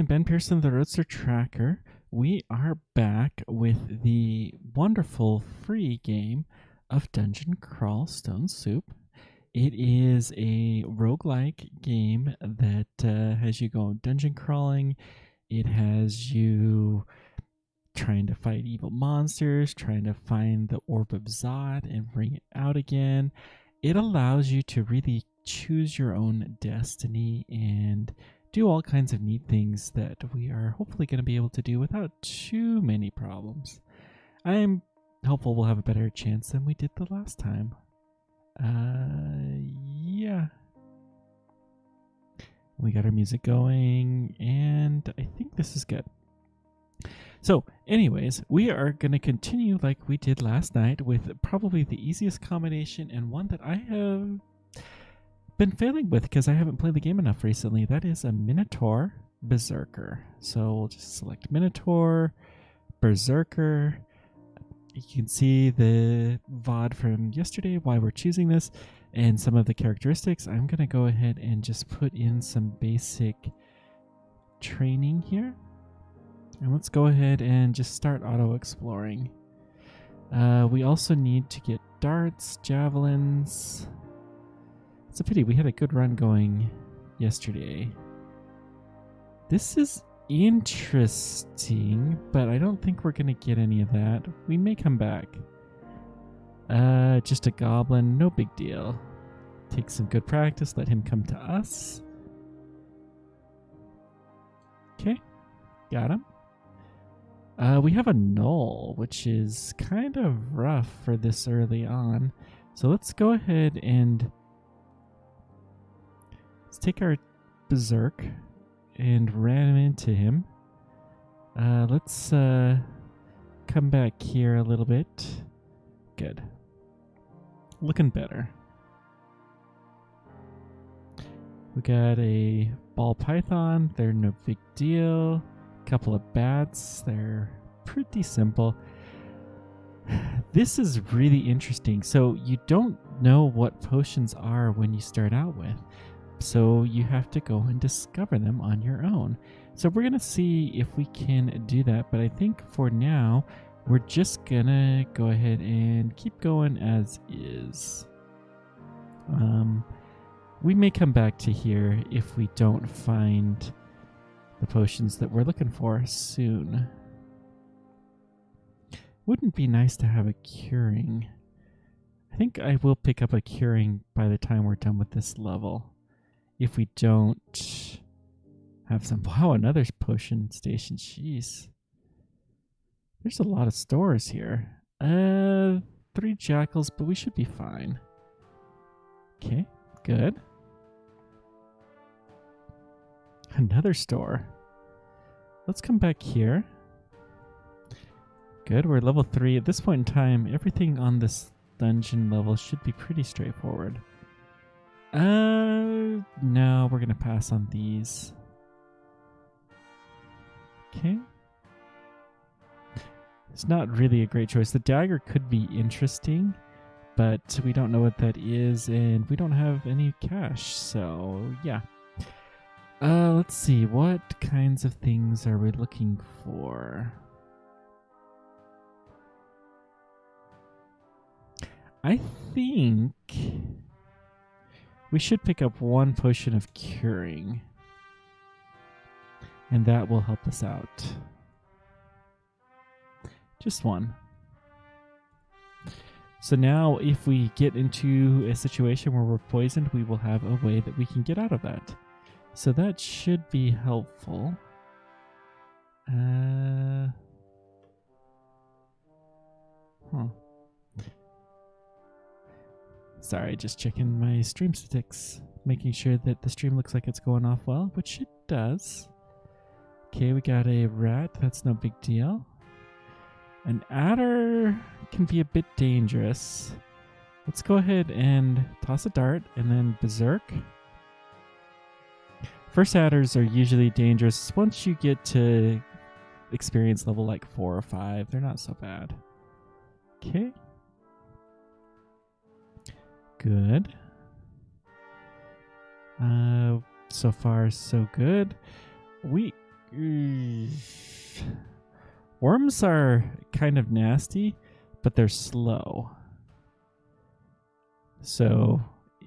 Ben Pearson, the Roadster Tracker. We are back with the wonderful free game of Dungeon Crawl Stone Soup. It is a roguelike game that has you go dungeon crawling. It has you trying to fight evil monsters, trying to find the Orb of Zod and bring it out again. It allows you to really choose your own destiny and do all kinds of neat things that we are hopefully going to be able to do without too many problems. I'm hopeful we'll have a better chance than we did the last time. Yeah. We got our music going, and I think this is good. So, anyways, we are going to continue like we did last night with probably the easiest combination and one that I have been failing with because I haven't played the game enough recently. That is a Minotaur Beserker. So we'll just select Minotaur Beserker. You can see the VOD from yesterday, why we're choosing this, and some of the characteristics. I'm going to go ahead and just put in some basic training here. And let's go ahead and just start auto-exploring. We also need to get darts, javelins. It's a pity, we had a good run going yesterday. This is interesting, but I don't think we're going to get any of that. We may come back. Just a goblin, no big deal. Take some good practice, let him come to us. Okay, got him. We have a null, which is kind of rough for this early on. So let's go ahead and let's take our Berserk and ram into him. Let's come back here a little bit. Good. Looking better. We got a ball python. They're no big deal. Couple of bats. They're pretty simple. This is really interesting. So you don't know what potions are when you start out with. So you have to go and discover them on your own. So we're going to see if we can do that. But I think for now, we're just going to go ahead and keep going as is. We may come back to here if we don't find the potions that we're looking for soon. Wouldn't be nice to have a curing. I think I will pick up a curing by the time we're done with this level. If we don't have some... Wow, another potion station. Jeez. There's a lot of stores here. 3 jackals, but we should be fine. Okay, good. Another store. Let's come back here. Good, we're level 3. At this point in time, everything on this dungeon level should be pretty straightforward. No, we're going to pass on these. Okay. It's not really a great choice. The dagger could be interesting, but we don't know what that is, and we don't have any cash, so yeah. Let's see, what kinds of things are we looking for? I think we should pick up 1 potion of curing, and that will help us out. Just 1. So now if we get into a situation where we're poisoned, we will have a way that we can get out of that. So that should be helpful. Sorry, just checking my stream statistics, making sure that the stream looks like it's going off well, which it does. Okay, we got a rat. That's no big deal. An adder can be a bit dangerous. Let's go ahead and toss a dart and then berserk. First adders are usually dangerous. Once you get to experience level like 4 or 5, they're not so bad. Okay. Good. So far, so good. We Worms are kind of nasty, but they're slow. So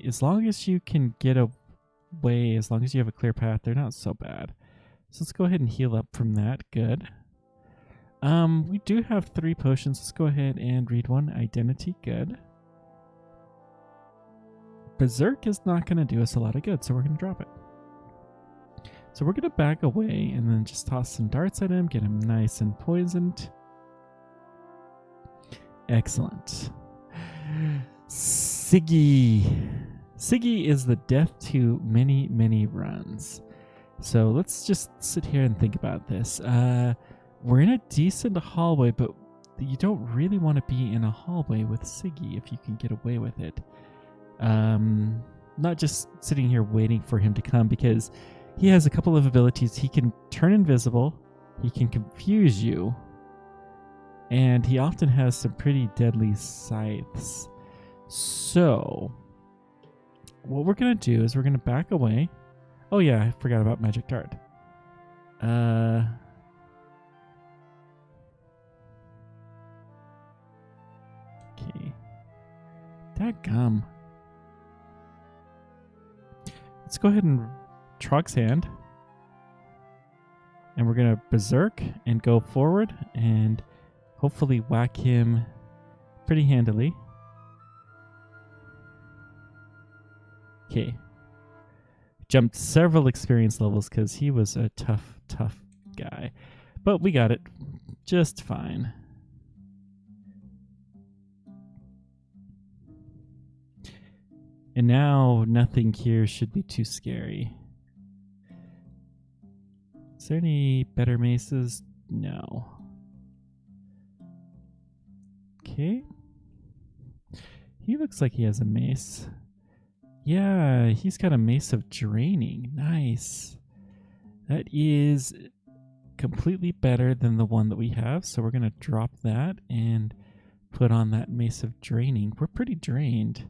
as long as you can get away, as long as you have a clear path, they're not so bad. So let's go ahead and heal up from that. Good. We do have 3 potions. Let's go ahead and read one. Identity. Good. Berserk is not going to do us a lot of good, so we're going to drop it. So we're going to back away and then just toss some darts at him, get him nice and poisoned. Excellent. Siggy. Siggy is the death to many, many runs. So let's just sit here and think about this. We're in a decent hallway, but you don't really want to be in a hallway with Siggy if you can get away with it. Not just sitting here waiting for him to come, because he has a couple of abilities. He can turn invisible, he can confuse you, and he often has some pretty deadly scythes. So what we're going to do is we're going to back away. Oh yeah, I forgot about Magic Dart. Okay. Dadgum. Let's go ahead and Trog's Hand. And we're going to Berserk and go forward and hopefully whack him pretty handily. Okay. Jumped several experience levels because he was a tough guy. But we got it just fine. And now nothing here should be too scary. Is there any better maces? No. Okay. He looks like he has a mace. Yeah, he's got a Mace of Draining. Nice. That is completely better than the one that we have. So we're going to drop that and put on that Mace of Draining. We're pretty drained,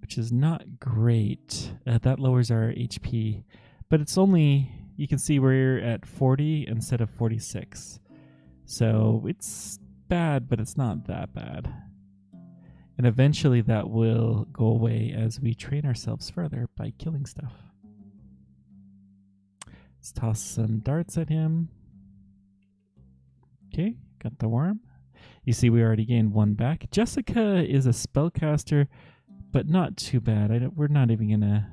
which is not great. That lowers our HP. But it's only, you can see we're at 40 instead of 46. So it's bad, but it's not that bad. And eventually that will go away as we train ourselves further by killing stuff. Let's toss some darts at him. Okay, got the worm. You see we already gained 1 back. Jessica is a spellcaster, but not too bad. We're not even going to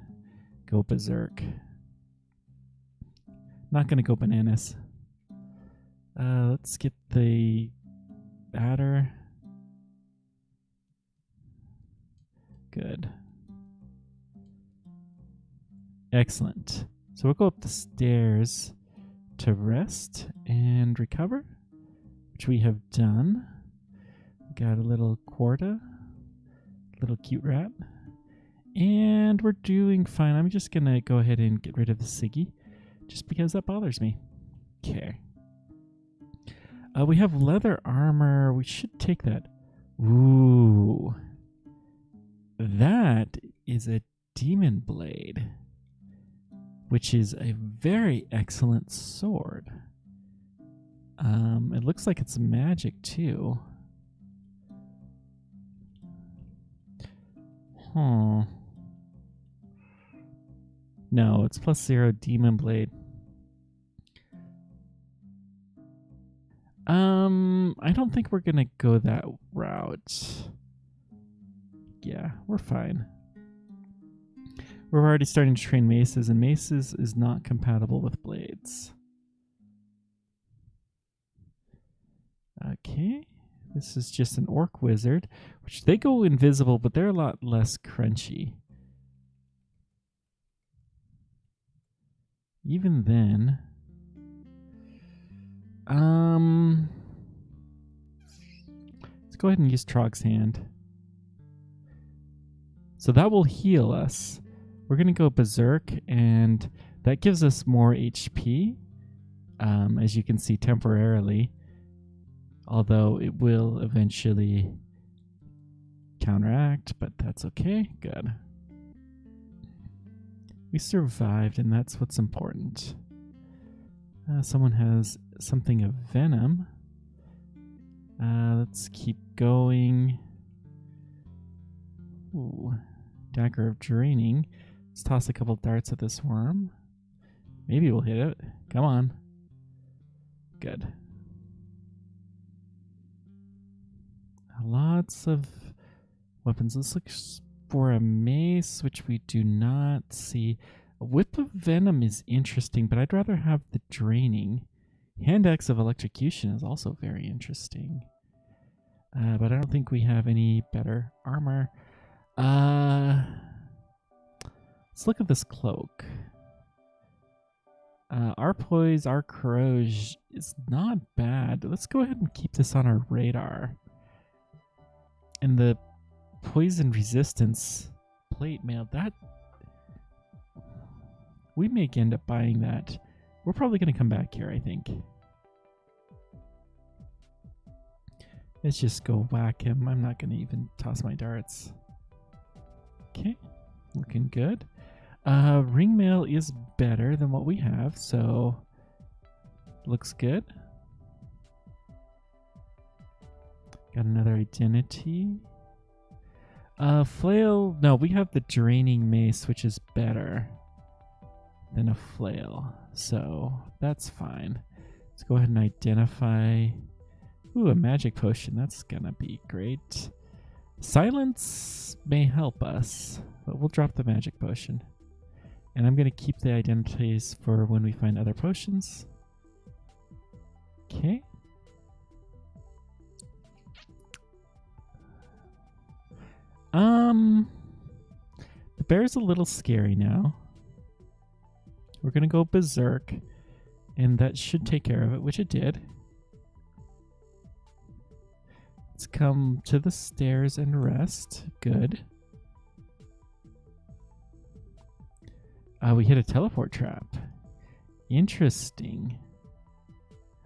go berserk. Not going to go bananas. Let's get the batter. Good. Excellent. So we'll go up the stairs to rest and recover, which we have done. Got a little Quarta, little cute rat, and we're doing fine. I'm just going to go ahead and get rid of the Siggy, just because that bothers me. Okay. We have leather armor. We should take that. Ooh. That is a demon blade, which is a very excellent sword. It looks like it's magic too. Huh. No, it's +0 demon blade. I don't think we're gonna go that route. Yeah, we're fine. We're already starting to train maces, and maces is not compatible with blades. Okay, this is just an orc wizard, which they go invisible, but they're a lot less crunchy. Even then, let's go ahead and use Trog's Hand. So that will heal us. We're going to go Berserk, and that gives us more HP, as you can see, temporarily. Although it will eventually counteract, but that's okay. Good. We survived, and that's what's important. Someone has something of venom. Let's keep going. Ooh, dagger of draining. Let's toss a couple darts at this worm. Maybe we'll hit it. Come on. Good. Lots of weapons. Let's look for a mace, which we do not see. A whip of venom is interesting, but I'd rather have the draining. Hand axe of electrocution is also very interesting. But I don't think we have any better armor. Let's look at this cloak. Our poise, our courage is not bad. Let's go ahead and keep this on our radar. And the poison resistance plate mail, that we may end up buying that. We're probably going to come back here, I think. Let's just go whack him. I'm not going to even toss my darts. Okay, looking good. Ring mail is better than what we have, so looks good. Got another identity. Flail, no, we have the draining mace, which is better than a flail, so that's fine. Let's go ahead and identify. Ooh, a magic potion, that's gonna be great. Silence may help us, but we'll drop the magic potion. And I'm gonna keep the identities for when we find other potions. Okay. The bear's a little scary now. We're gonna go berserk, and that should take care of it, which it did. Let's come to the stairs and rest. Good. We hit a teleport trap. Interesting.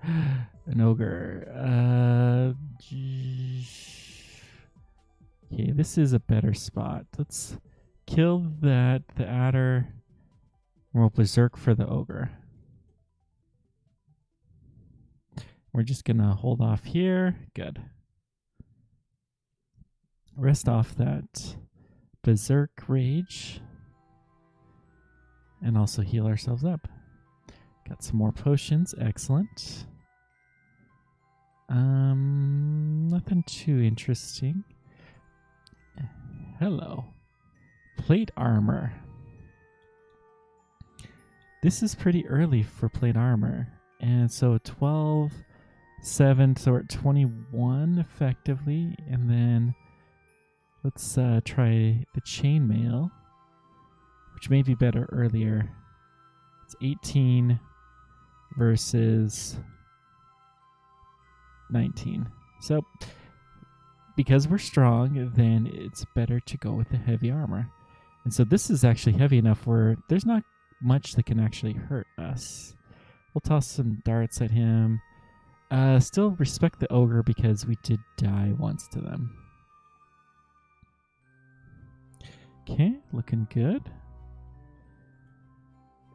An ogre. Okay, this is a better spot. Let's kill the adder. We'll berserk for the ogre. We're just gonna hold off here. Good. Rest off that berserk rage. And also heal ourselves up. Got some more potions. Excellent. Nothing too interesting. Hello. Plate armor. This is pretty early for plate armor. And so 12, 7, so we're at 21 effectively. And then let's try the chainmail, which may be better earlier. It's 18 versus 19. So because we're strong, then it's better to go with the heavy armor. And so this is actually heavy enough where there's not much that can actually hurt us. We'll toss some darts at him. Still respect the ogre because we did die once to them. Okay, looking good.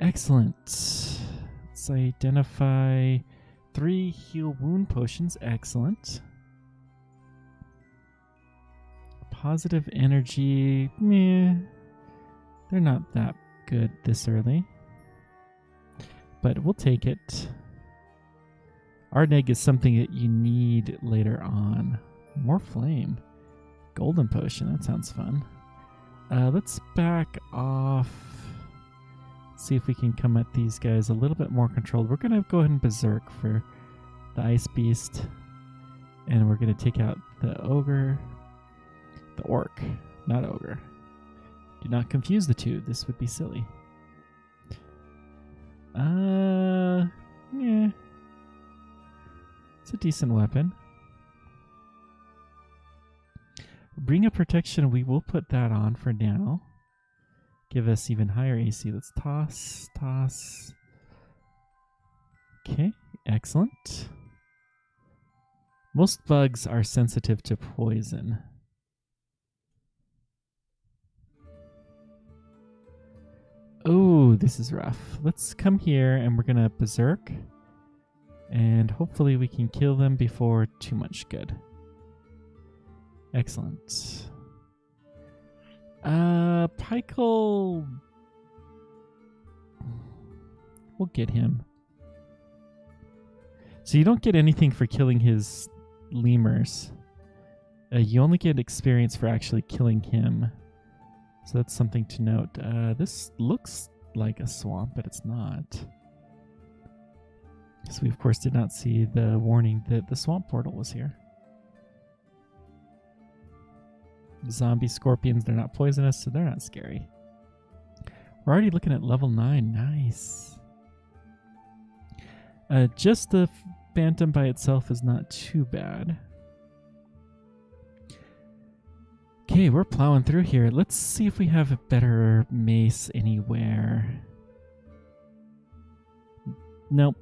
Excellent. Let's identify 3 heal wound potions. Excellent. Positive energy. Meh. They're not that good this early. But we'll take it. Ardneg is something that you need later on. More flame. Golden potion. That sounds fun. Let's back off. See if we can come at these guys a little bit more controlled. We're going to go ahead and berserk for the ice beast. And we're going to take out the ogre. The orc, not ogre. Do not confuse the two. This would be silly. Yeah. It's a decent weapon. Ring of protection, we will put that on for now. Give us even higher AC. Let's toss. Okay, excellent. Most bugs are sensitive to poison. Oh, this is rough. Let's come here and we're gonna berserk. And hopefully we can kill them before too much good. Excellent. Pykel... We'll get him. So you don't get anything for killing his lemurs. You only get experience for actually killing him. So that's something to note. This looks like a swamp, but it's not. So we, of course, did not see the warning that the swamp portal was here. Zombie scorpions, they're not poisonous, so they're not scary. We're already looking at level 9. Nice. Just the phantom by itself is not too bad. Okay, we're plowing through here. Let's see if we have a better mace anywhere. Nope.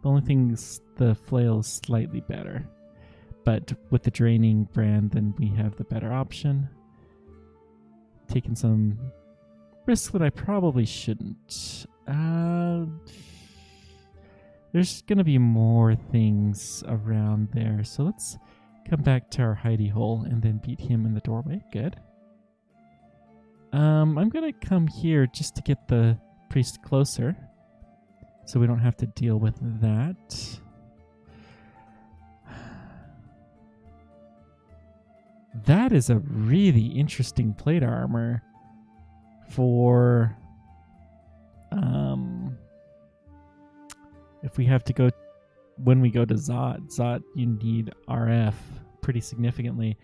The only thing is the flail is slightly better. But with the draining brand, then we have the better option. Taking some risks that I probably shouldn't. There's going to be more things around there. So let's come back to our hidey hole and then beat him in the doorway. Good. I'm going to come here just to get the priest closer, so we don't have to deal with that. That is a really interesting plate armor for if we have to go when we go to Zot. Zot, you need RF pretty significantly.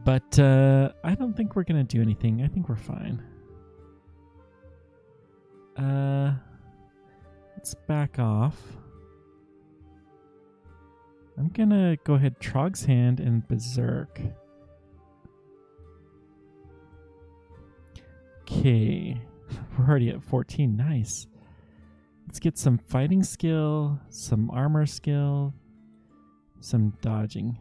But I don't think we're going to do anything. I think we're fine. Let's back off. I'm going to go ahead, Trog's Hand and Berserk. Okay. We're already at 14. Nice. Let's get some fighting skill, some armor skill, some dodging.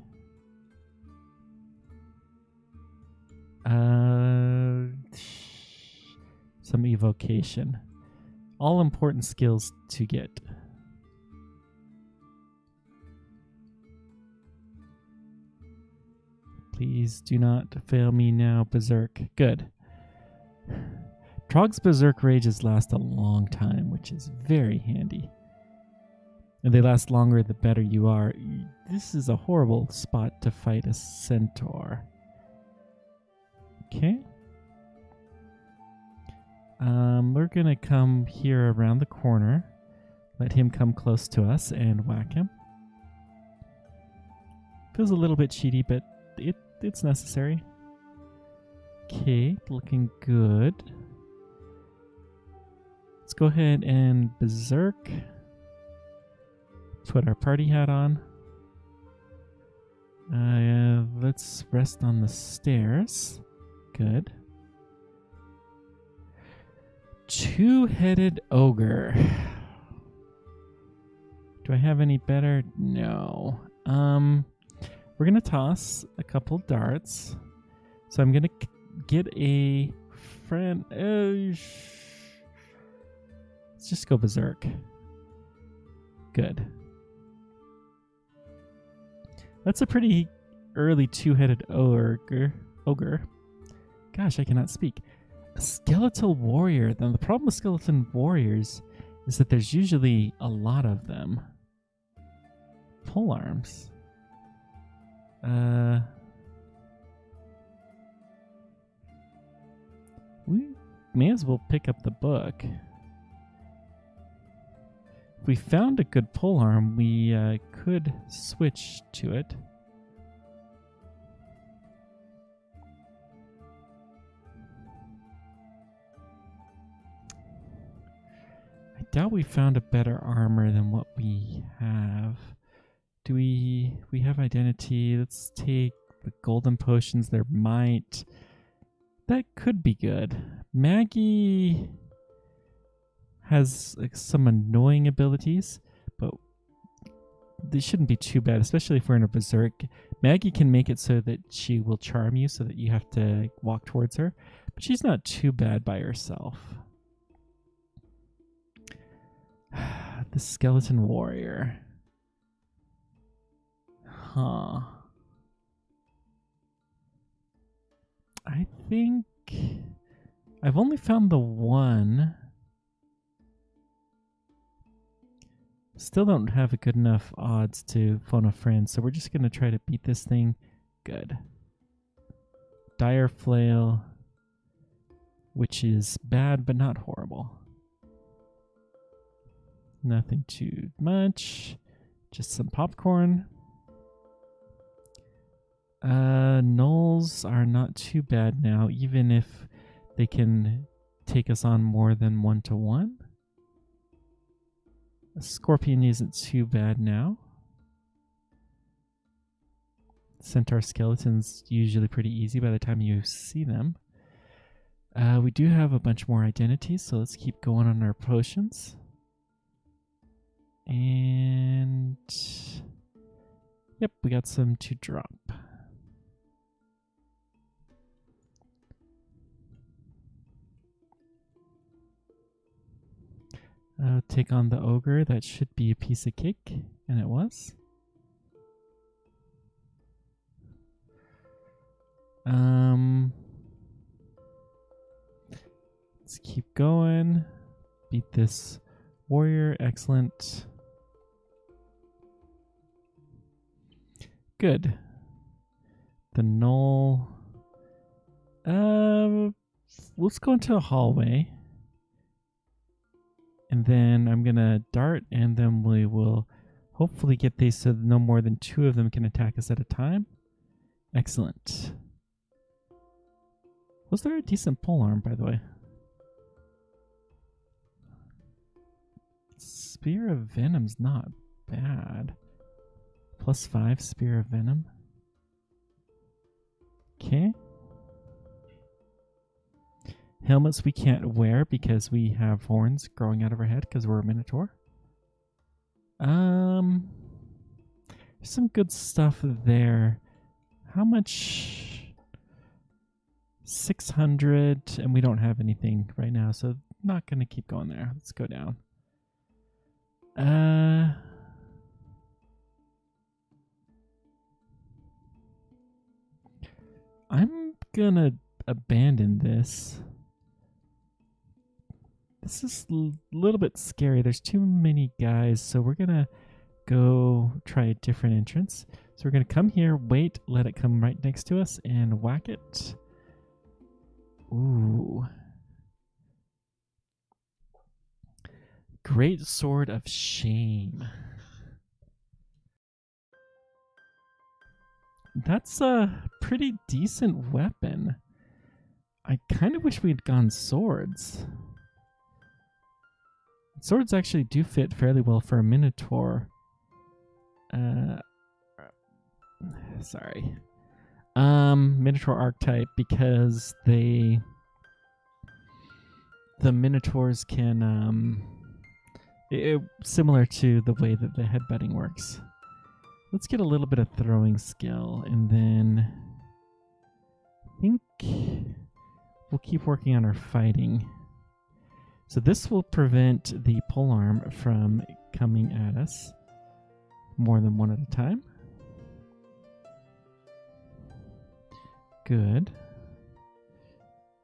Some evocation. All important skills to get. Please do not fail me now, Berserk. Good. Trog's Berserk Rages last a long time, which is very handy. And they last longer the better you are. This is a horrible spot to fight a centaur. Okay. We're going to come here around the corner. Let him come close to us and whack him. Feels a little bit cheaty, but it's necessary. Okay, looking good. Let's go ahead and Berserk. Put our party hat on. Let's rest on the stairs. Good. Two-headed ogre. Do I have any better? No. We're going to toss a couple darts. So I'm going to get a friend. Let's just go Berserk. Good. That's a pretty early two-headed ogre. Gosh, I cannot speak. A skeletal warrior. Now, the problem with skeleton warriors is that there's usually a lot of them. Pole arms. We may as well pick up the book. If we found a good pole arm, we could switch to it. I doubt we found a better armor than what we have. Do we have identity? Let's take the golden potions. There might... That could be good. Maggie has some annoying abilities, but they shouldn't be too bad, especially if we're in a berserk. Maggie can make it so that she will charm you so that you have to walk towards her, but she's not too bad by herself. The skeleton warrior. Huh. I think I've only found the one. Still don't have a good enough odds to phone a friend, so we're just going to try to beat this thing. Good. Dire Flail, which is bad but not horrible. Nothing too much. Just some popcorn. Nulls are not too bad now, even if they can take us on more than 1-to-1. A Scorpion isn't too bad now. Centaur Skeletons usually pretty easy by the time you see them. We do have a bunch more identities, so let's keep going on our potions. And yep, we got some to drop. Take on the ogre. That should be a piece of cake, and it was. Let's keep going. Beat this warrior. Excellent. Good. The null. Let's go into a hallway. And then I'm going to dart, and then we will hopefully get these so that no more than 2 of them can attack us at a time. Excellent. Was there a decent polearm, by the way? Spear of Venom's not bad. +5 Spear of Venom. Okay. Helmets we can't wear because we have horns growing out of our head because we're a Minotaur. There's some good stuff there. How much? 600, and we don't have anything right now, so not going to keep going there. Let's go down. I'm going to abandon this. This is a little bit scary. There's too many guys, so we're going to go try a different entrance. So we're going to come here, wait, let it come right next to us, and whack it. Ooh. Great Sword of Shame. That's a pretty decent weapon. I kind of wish we'd gone swords. Swords actually do fit fairly well for a Minotaur. Sorry. Minotaur archetype, because the Minotaurs can similar to the way that the headbutting works. Let's get a little bit of throwing skill, and then I think we'll keep working on our fighting. So this will prevent the polearm from coming at us more than one at a time. Good.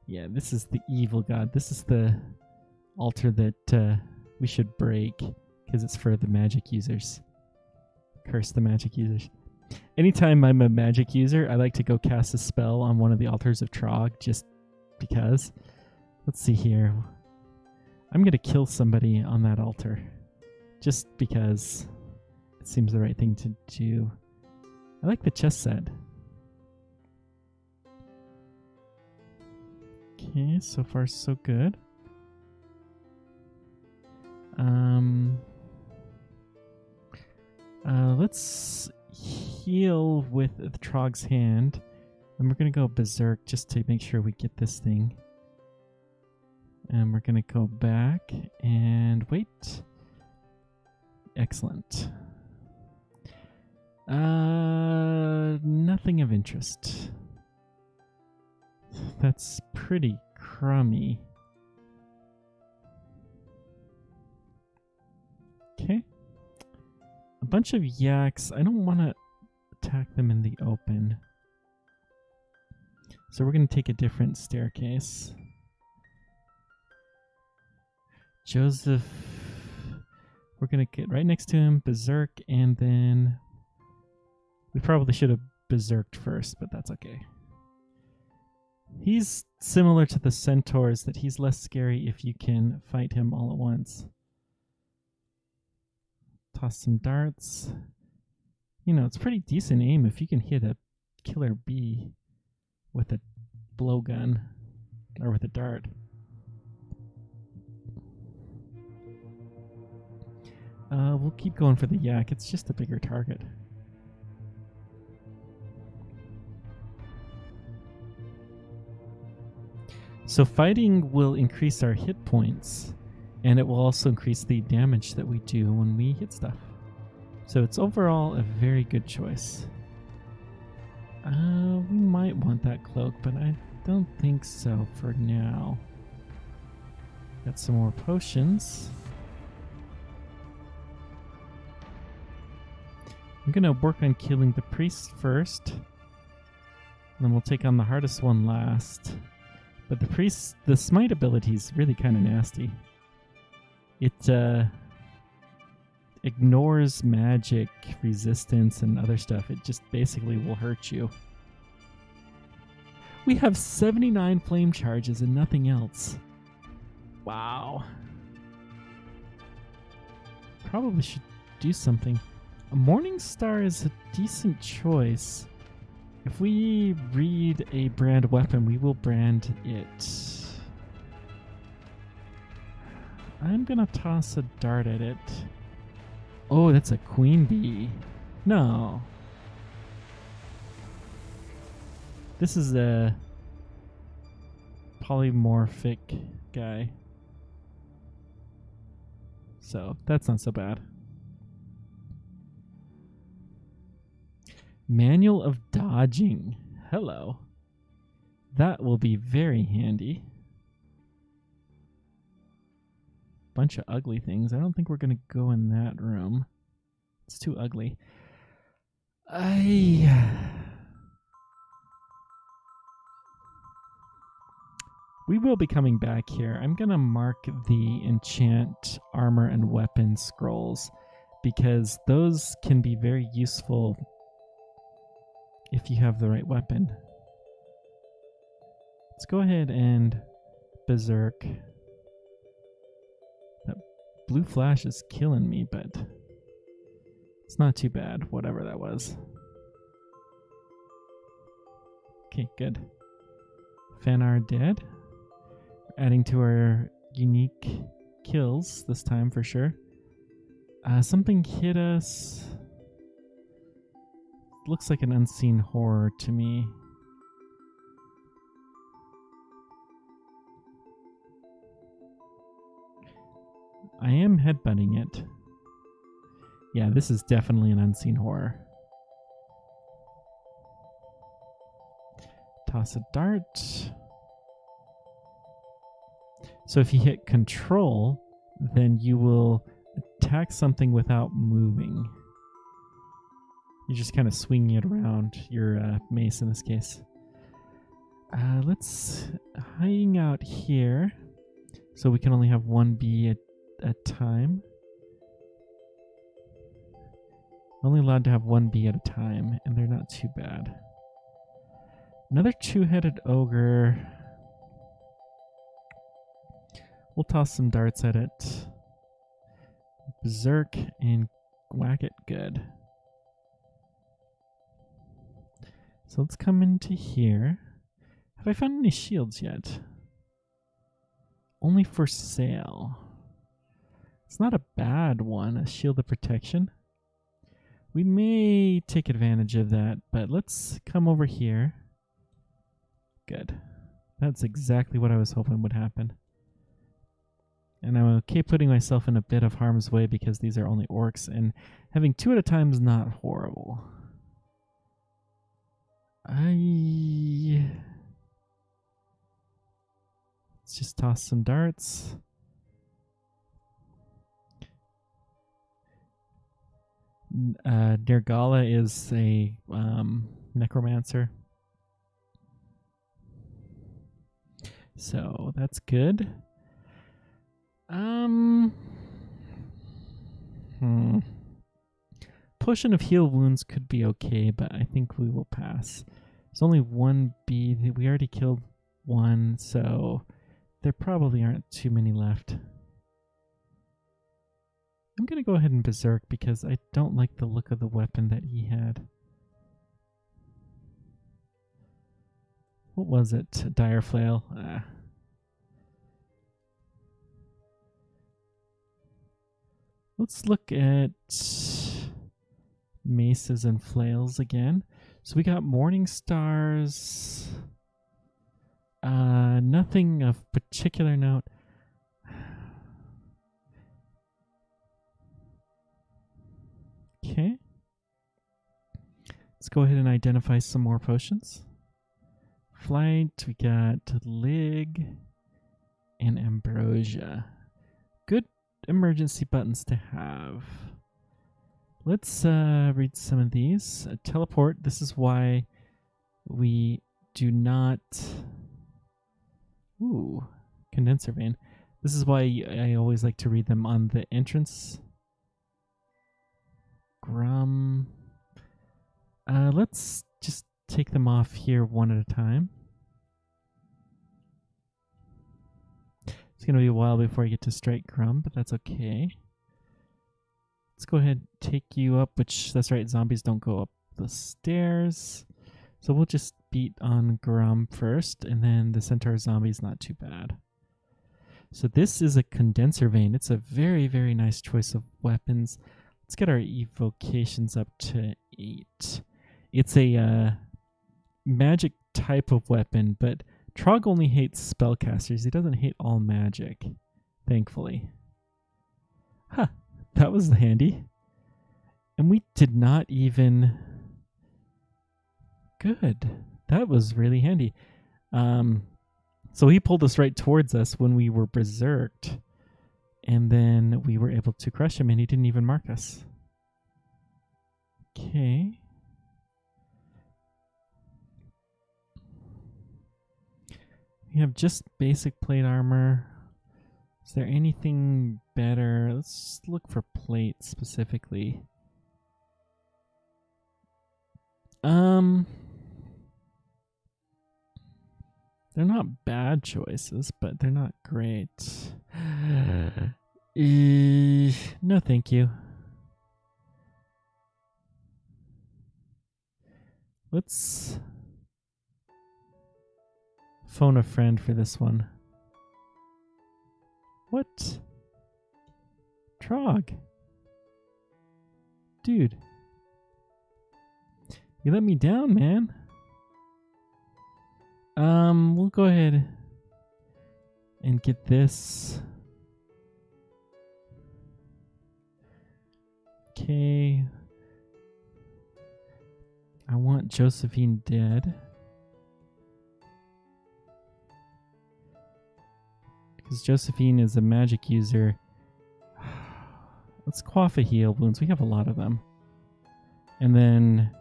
Yeah, this is the evil god. This is the altar that we should break because it's for the magic users. Curse the magic users. Anytime I'm a magic user, I like to go cast a spell on one of the altars of Trog just because. Let's see here. I'm going to kill somebody on that altar just because it seems the right thing to do. I like the chess set. Okay, so far so good. Let's heal with the Trog's hand. And we're going to go Berserk just to make sure we get this thing. And we're going to go back and wait. Excellent. Nothing of interest. That's pretty crummy. Okay. A bunch of yaks. I don't want to attack them in the open. So we're going to take a different staircase. Joseph, we're going to get right next to him, Berserk, and then we probably should have Berserked first, but that's okay. He's similar to the centaurs, that he's less scary if you can fight him all at once. Toss some darts. You know, it's pretty decent aim if you can hit a killer bee with a blowgun or with a dart. We'll keep going for the yak. It's just a bigger target. So fighting will increase our hit points, and it will also increase the damage that we do when we hit stuff. So it's overall a very good choice. We might want that cloak, but I don't think so for now. Got some more potions. I'm gonna work on killing the priest first, and then we'll take on the hardest one last. But the priest, the smite ability is really kind of nasty. It ignores magic resistance and other stuff. It just basically will hurt you. We have 79 flame charges and nothing else. Wow. Probably should do something. A Morning Star is a decent choice. If we read a brand weapon, we will brand it. I'm gonna toss a dart at it. Oh, that's a queen bee. No. This is a polymorphic guy. So that's not so bad. Manual of dodging. Hello. That will be very handy. Bunch of ugly things. I don't think we're going to go in that room. It's too ugly. We will be coming back here. I'm going to mark the enchant armor and weapon scrolls because those can be very useful if you have the right weapon. Let's go ahead and Berserk. That blue flash is killing me, but it's not too bad, whatever that was. Okay, good. Fanar dead. Adding to our unique kills this time for sure. Something hit us. Looks like an unseen horror to me. I am headbutting it. Yeah, this is definitely an unseen horror. Toss a dart. So if you hit control, then you will attack something without moving. You're just kind of swinging it around your mace in this case. Let's hang out here so we can only have one bee at a time. Only allowed to have one bee at a time, and they're not too bad. Another two-headed ogre. We'll toss some darts at it. Berserk and whack it good. So let's come into here. Have I found any shields yet? Only for sale. It's not a bad one, a shield of protection. We may take advantage of that, but let's come over here. Good. That's exactly what I was hoping would happen. And I'm okay putting myself in a bit of harm's way because these are only orcs, and having two at a time is not horrible. Let's just toss some darts. Nergala is a necromancer. So that's good. Potion of heal wounds could be okay, but I think we will pass. There's only one bee. We already killed one, so there probably aren't too many left. I'm going to go ahead and berserk because I don't like the look of the weapon that he had. What was it? Dire flail. Let's look at maces and flails again. So we got morning stars. Nothing of particular note. Okay. Let's go ahead and identify some more potions. Flight, we got Lig and Ambrosia. Good emergency buttons to have. Let's read some of these. Teleport, this is why we do not... Ooh, condenser vein. This is why I always like to read them on the entrance. Grum. Let's just take them off here one at a time. It's going to be a while before I get to strike Grum, but that's okay. Let's go ahead and take you up, which, that's right, zombies don't go up the stairs. So we'll just beat on Grum first, and then the Centaur zombie's not too bad. So this is a condenser vein. It's a very, very nice choice of weapons. Let's get our evocations up to 8. It's a magic type of weapon, but Trog only hates spellcasters. He doesn't hate all magic, thankfully. Huh, that was handy. And we did not even... Good. That was really handy. So he pulled us right towards us when we were berserked. And then we were able to crush him, and he didn't even mark us. Okay. We have just basic plate armor. Is there anything better? Let's look for plate specifically. They're not bad choices, but they're not great. No, thank you. Let's phone a friend for this one. What? Trog. Dude. You let me down, man. We'll go ahead and get this. Okay. I want Josephine dead. Because Josephine is a magic user. Let's quaff a heal wounds. We have a lot of them. And then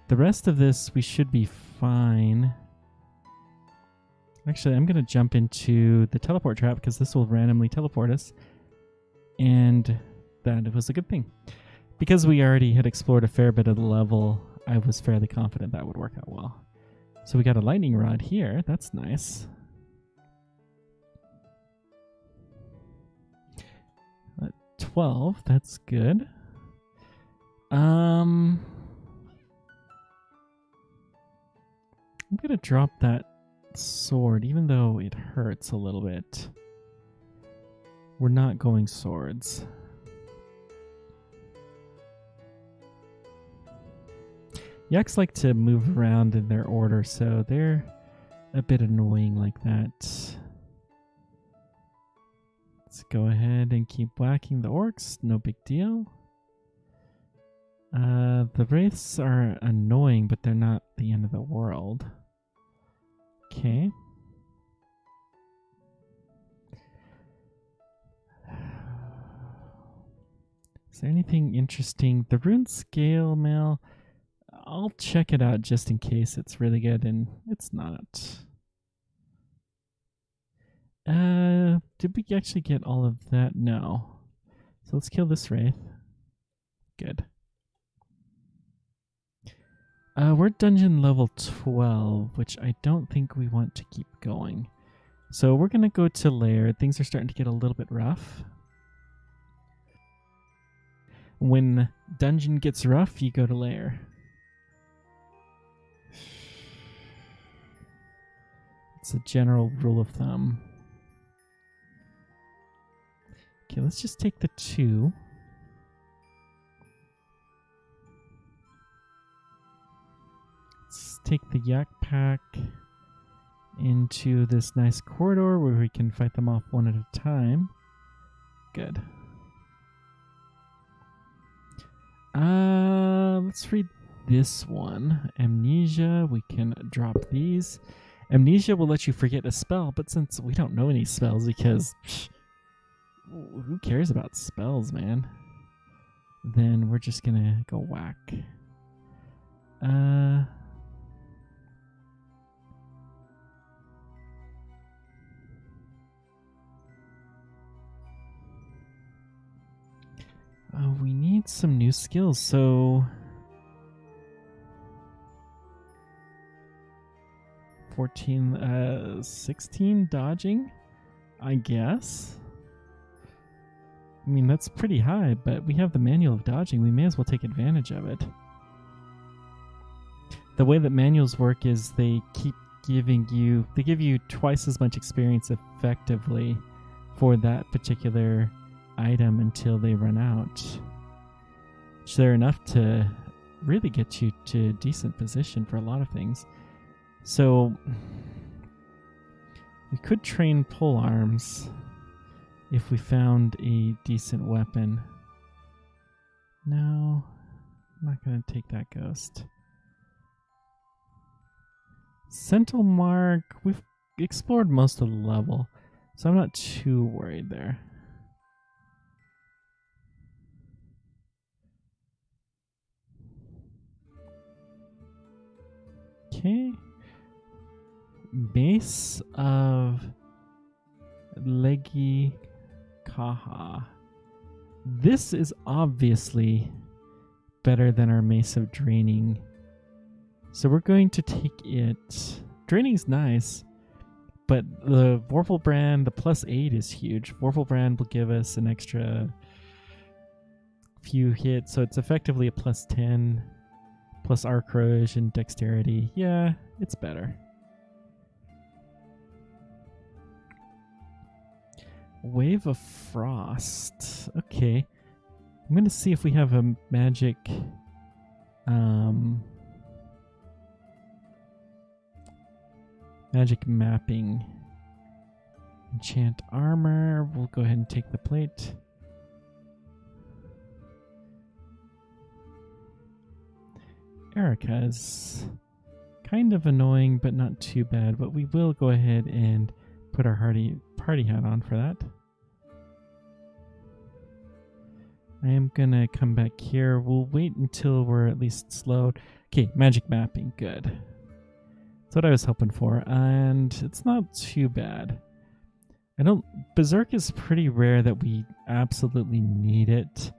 the rest of this, we should be fine. Actually, I'm going to jump into the teleport trap because this will randomly teleport us. And that was a good thing. Because we already had explored a fair bit of the level, I was fairly confident that would work out well. So we got a lightning rod here. That's nice. 12. That's good. I'm going to drop that sword, even though it hurts a little bit. We're not going swords. Yaks like to move around in their order, so they're a bit annoying like that. Let's go ahead and keep whacking the orcs. No big deal. The wraiths are annoying, but they're not the end of the world. Okay. Is there anything interesting? The rune scale mail, I'll check it out just in case it's really good, and it's not. Did we actually get all of that? No. So let's kill this wraith. Good. We're dungeon level 12, which I don't think we want to keep going. So we're going to go to lair. Things are starting to get a little bit rough. When dungeon gets rough, you go to lair. It's a general rule of thumb. Okay, let's just take the 2. Let's take the yak pack into this nice corridor where we can fight them off one at a time. Good. Let's read this one. Amnesia, we can drop these. Amnesia will let you forget a spell, but since we don't know any spells because who cares about spells, man? Then we're just gonna go whack. We need some new skills, so 16 dodging, I guess. I mean, that's pretty high, but we have the manual of dodging. We may as well take advantage of it. The way that manuals work is they keep giving you, they give you twice as much experience effectively for that particular item until they run out. So they're enough to really get you to a decent position for a lot of things. So we could train pole arms if we found a decent weapon. No, I'm not going to take that ghost. Sentinel Mark, we've explored most of the level, so I'm not too worried there. Okay. Base of Leggy Kaha. This is obviously better than our Mace of Draining. So we're going to take it. Draining's nice, but the Vorpal Brand, the +8 is huge. Vorpal Brand will give us an extra few hits, so it's effectively a +10, plus Arc Rouge and Dexterity. Yeah, it's better. Wave of Frost. Okay. I'm going to see if we have a magic... magic mapping. Enchant armor. We'll go ahead and take the plate. Erica is kind of annoying, but not too bad. But we will go ahead and put our party hat on for that. I am going to come back here. We'll wait until we're at least slowed. Okay, magic mapping. Good. That's what I was hoping for. And it's not too bad. Berserk is pretty rare that we absolutely need it.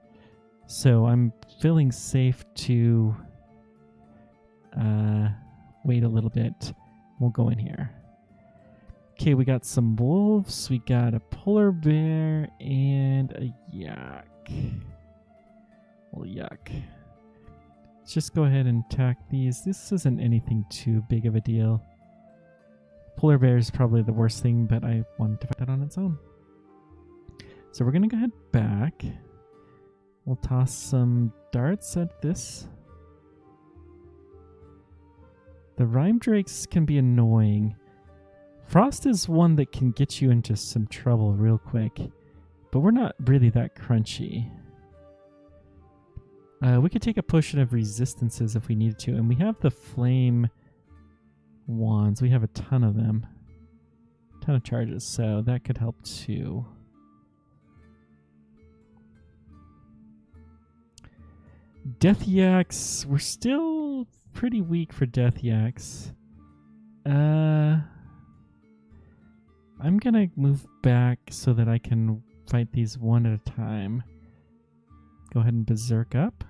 So I'm feeling safe to wait a little bit. We'll go in here. Okay, we got some wolves. We got a polar bear and a yak. Well, yuck. Let's just go ahead and attack these. This isn't anything too big of a deal. Polar bear is probably the worst thing, but I wanted to fight that on its own. So we're going to go ahead back. We'll toss some darts at this. The rhyme drakes can be annoying. Frost is one that can get you into some trouble real quick, but we're not really that crunchy. We could take a potion of resistances if we needed to, and we have the flame wands. We have a ton of them. A ton of charges, so that could help too. Death Yaks, we're still pretty weak for Death Yaks. I'm gonna move back so that I can fight these one at a time. Go ahead and berserk up.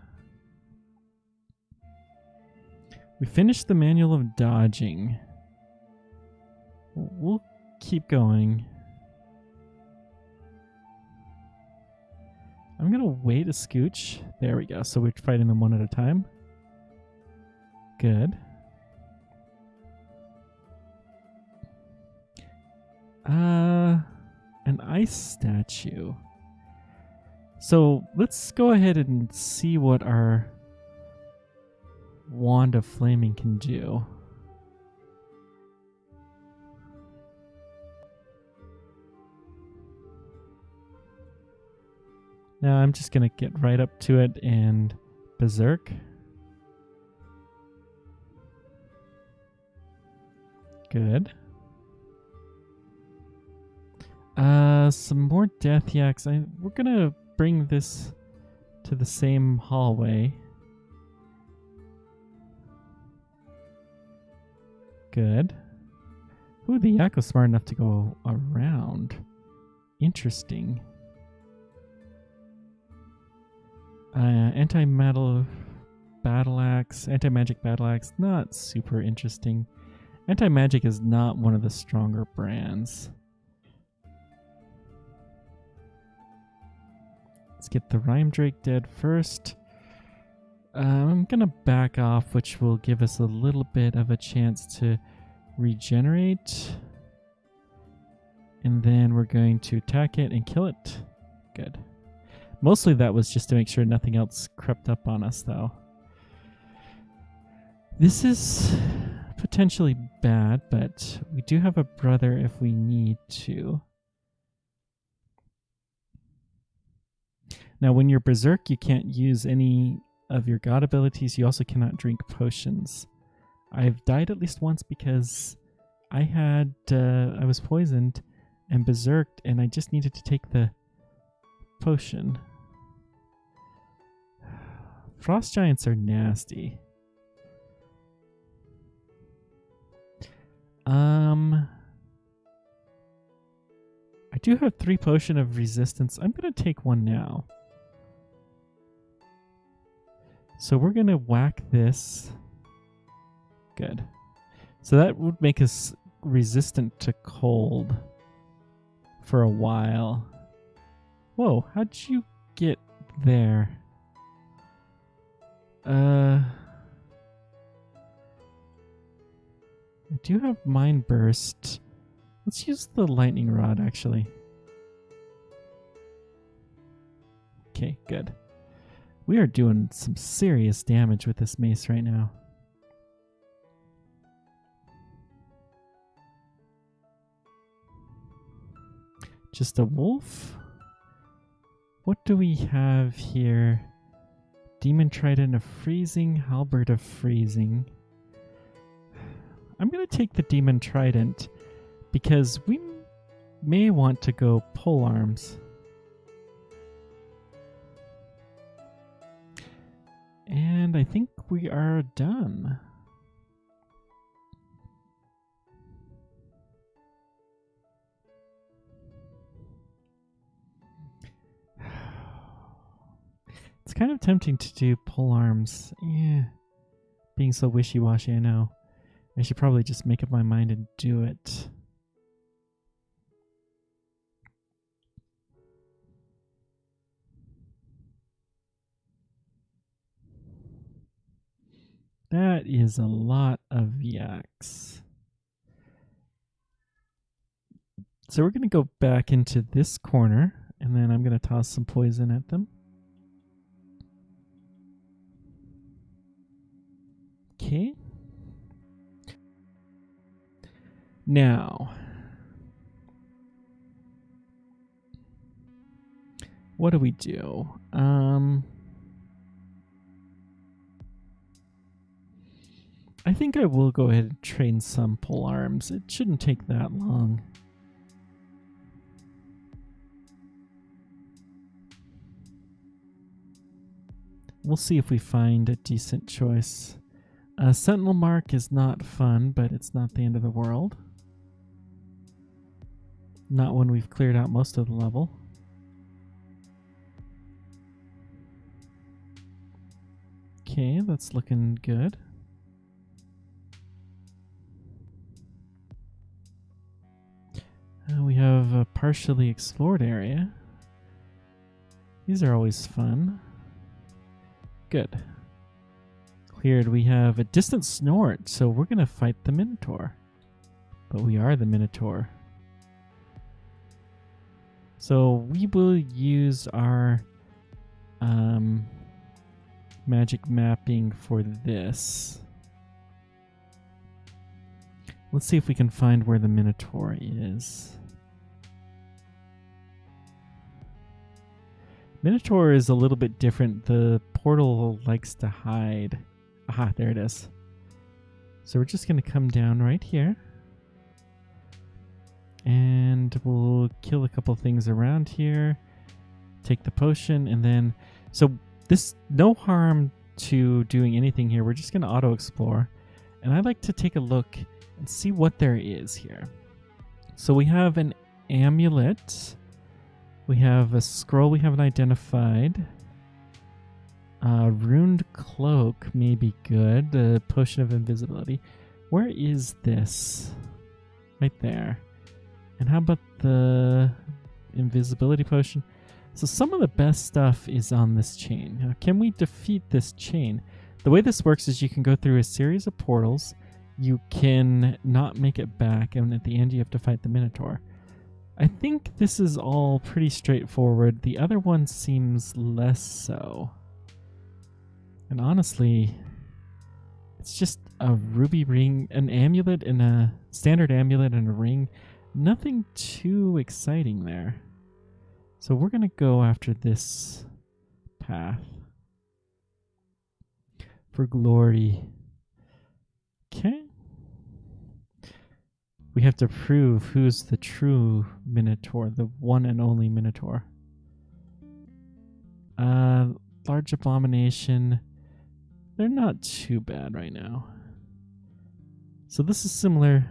We finished the manual of dodging. We'll keep going. I'm gonna wait a scooch. There we go. So we're fighting them one at a time. Good. An ice statue. So let's go ahead and see what our Wand of Flaming can do. Now I'm just gonna get right up to it and berserk. Good. Some more Death Yaks. We're gonna bring this to the same hallway. Good. Ooh, the yak was smart enough to go around. Interesting. Anti-metal battle axe, anti-magic battle axe, not super interesting. Anti-magic is not one of the stronger brands. Let's get the Rhyme Drake dead first. I'm gonna back off, which will give us a little bit of a chance to regenerate. And then we're going to attack it and kill it. Good. Mostly that was just to make sure nothing else crept up on us, though. This is potentially bad, but we do have a brother if we need to. Now, when you're Berserk, you can't use any of your god abilities. You also cannot drink potions. I've died at least once because I was poisoned and berserked, and I just needed to take the potion. Frost giants are nasty. I do have 3 potion of resistance. I'm gonna take one now. So we're gonna whack this. Good. So that would make us resistant to cold for a while. Whoa, how'd you get there? I do have Mind Burst. Let's use the Lightning Rod, actually. Okay, good. We are doing some serious damage with this mace right now. Just a wolf? What do we have here? Demon Trident of Freezing, Halberd of Freezing. I'm going to take the Demon Trident because we may want to go pole arms. And I think we are done. It's kind of tempting to do pole arms. Yeah. Being so wishy-washy, I know. I should probably just make up my mind and do it. That is a lot of yaks. So we're going to go back into this corner, and then I'm going to toss some poison at them. Okay. Now, what do we do? I think I will go ahead and train some pole arms. It shouldn't take that long. we'll see if we find a decent choice. Sentinel Mark is not fun, but it's not the end of the world. Not when we've cleared out most of the level. Okay, that's looking good. We have a partially explored area. These are always fun. Good. Cleared. We have a distant snort, so we're going to fight the Minotaur. But we are the Minotaur. So we will use our magic mapping for this. Let's see if we can find where the Minotaur is. Minotaur is a little bit different. The portal likes to hide. Aha, there it is. So we're just going to come down right here. And we'll kill a couple things around here. Take the potion and then... So this, no harm to doing anything here. We're just going to auto-explore. And I like to take a look and see what there is here. So we have an amulet. We have a scroll we haven't identified. Runed cloak may be good. The potion of invisibility. Where is this? Right there. And how about the invisibility potion? So some of the best stuff is on this chain. Now, can we defeat this chain? The way this works is you can go through a series of portals. You can not make it back, and at the end you have to fight the Minotaur. I think this is all pretty straightforward. The other one seems less so. And honestly, it's just a ruby ring, an amulet, and a standard amulet and a ring. Nothing too exciting there. So we're going to go after this path. For glory. Okay. We have to prove who's the true Minotaur, the one and only Minotaur. Large abomination. They're not too bad right now. So this is similar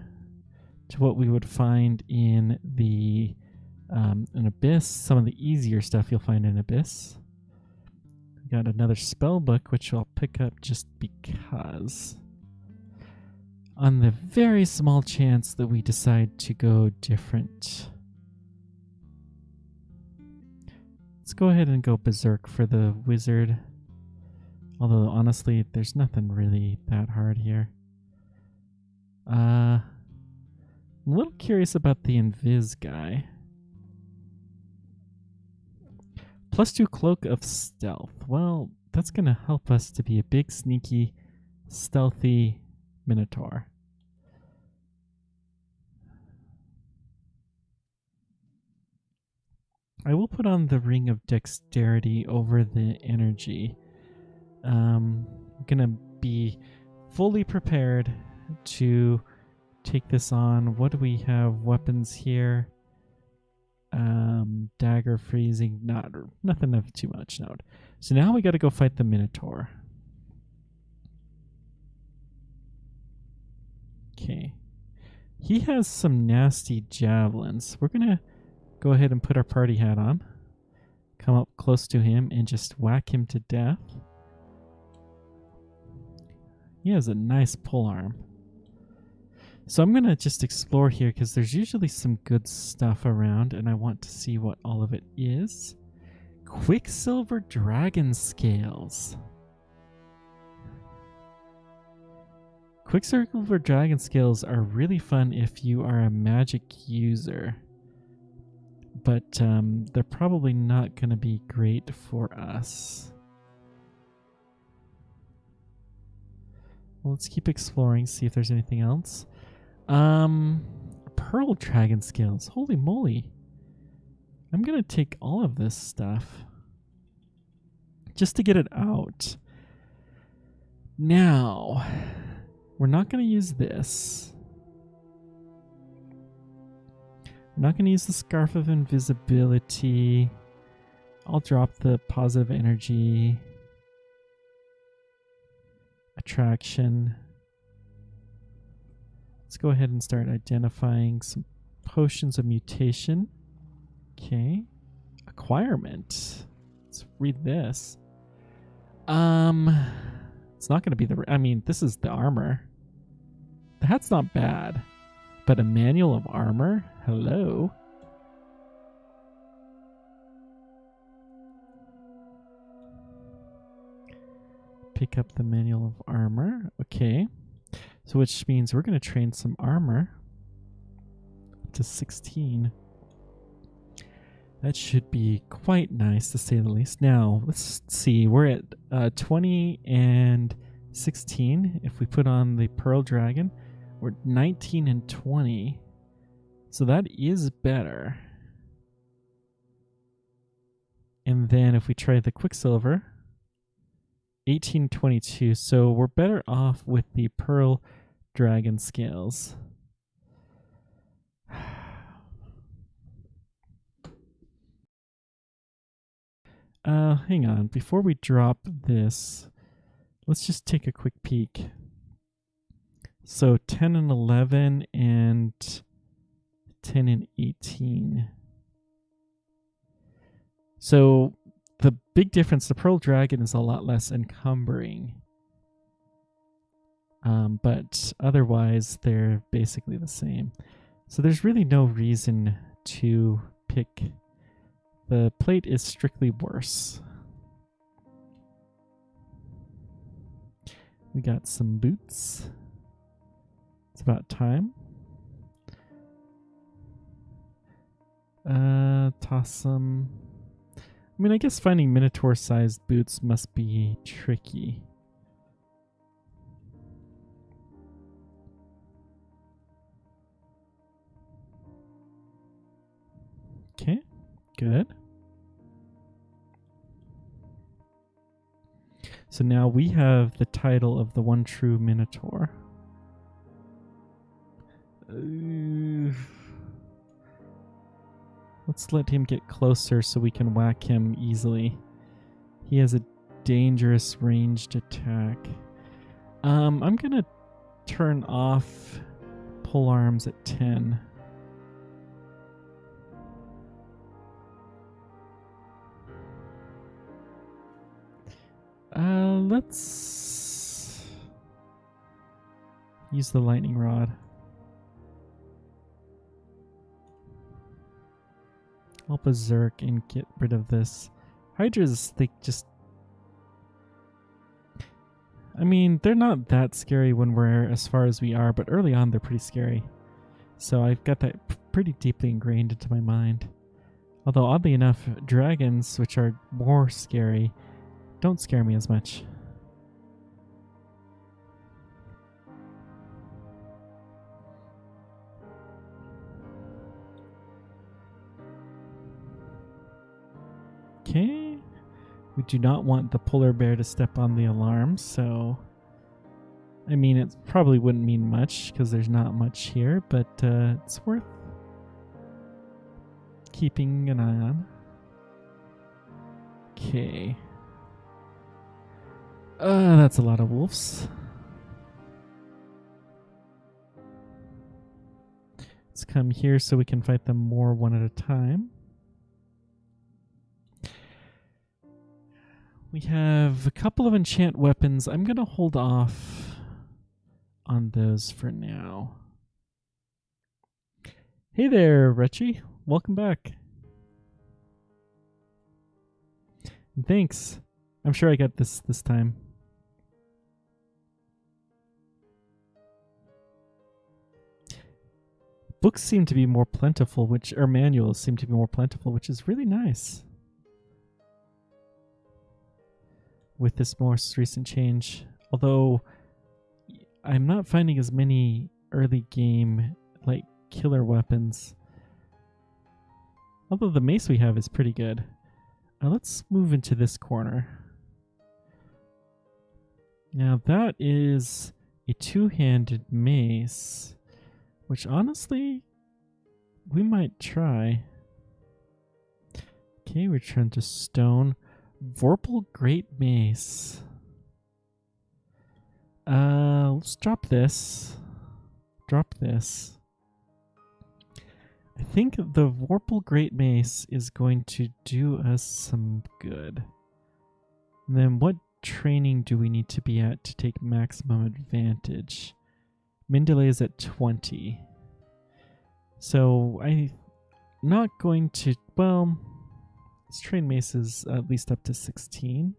to what we would find in the an Abyss. Some of the easier stuff you'll find in Abyss. We got another spell book, which I'll pick up just because. On the very small chance that we decide to go different. Let's go ahead and go Berserk for the wizard. Although, honestly, there's nothing really that hard here. I'm a little curious about the Invis guy. +2 Cloak of Stealth. Well, that's going to help us to be a big, sneaky, stealthy Minotaur. I will put on the Ring of Dexterity over the energy. I'm going to be fully prepared to take this on. What do we have? Weapons here. Dagger freezing. Nothing of too much note. So now we got to go fight the Minotaur. Okay. He has some nasty javelins. We're going to go ahead and put our party hat on. Come up close to him and just whack him to death. He has a nice pole arm. So I'm going to just explore here because there's usually some good stuff around and I want to see what all of it is. Quicksilver Dragon Scales. Quicksilver Dragon Scales are really fun if you are a magic user. But they're probably not going to be great for us. Well, let's keep exploring, see if there's anything else. Pearl Dragon Scales. Holy moly. I'm going to take all of this stuff just to get it out. Now, we're not going to use this. I'm not going to use the Scarf of Invisibility. I'll drop the positive energy. attraction. Let's go ahead and start identifying some potions of mutation. Okay. Acquirement. Let's read this. It's not going to be the... I mean, this is the armor. The hat's not bad. But a manual of armor? Hello? Pick up the manual of armor. Okay. So which means we're going to train some armor. Up to 16. That should be quite nice, to say the least. Now, let's see. We're at 20 and 16. If we put on the Pearl Dragon, we're 19 and 20. So that is better. And then if we try the Quicksilver, 1822. So we're better off with the Pearl Dragon scales. Hang on. Before we drop this, let's just take a quick peek. So 10 and 11 and 10 and 18. So the big difference, the Pearl Dragon is a lot less encumbering. But otherwise, they're basically the same. So there's really no reason to pick. The plate is strictly worse. We got some boots. It's about time. Toss them. I mean, I guess finding Minotaur-sized boots must be tricky. Okay, good. So now we have the title of the one true Minotaur. Let's let him get closer so we can whack him easily. He has a dangerous ranged attack. I'm gonna turn off pole arms at 10. Let's use the lightning rod. I'll berserk and get rid of this. Hydras, they just... I mean, they're not that scary when we're as far as we are, but early on they're pretty scary. So I've got that pretty deeply ingrained into my mind. Although, oddly enough, dragons, which are more scary, don't scare me as much. Okay. We do not want the polar bear to step on the alarm, so... I mean, it probably wouldn't mean much, because there's not much here, but it's worth keeping an eye on. Okay. That's a lot of wolves. Let's come here so we can fight them more one at a time. We have a couple of enchant weapons. I'm going to hold off on those for now. Hey there, Retchie. Welcome back. Thanks. I'm sure I got this time. Books seem to be more plentiful, or manuals seem to be more plentiful, which is really nice. With this most recent change. Although, I'm not finding as many early game, like, killer weapons. Although the mace we have is pretty good. Let's move into this corner. Now that is a two-handed mace, which honestly, we might try. Okay, return to stone. Vorpal Great Mace. Let's drop this. Drop this. I think the Vorpal Great Mace is going to do us some good. And then what training do we need to be at to take maximum advantage? Mindele is at 20. So I'm not going to, well, let's train maces at least up to 16.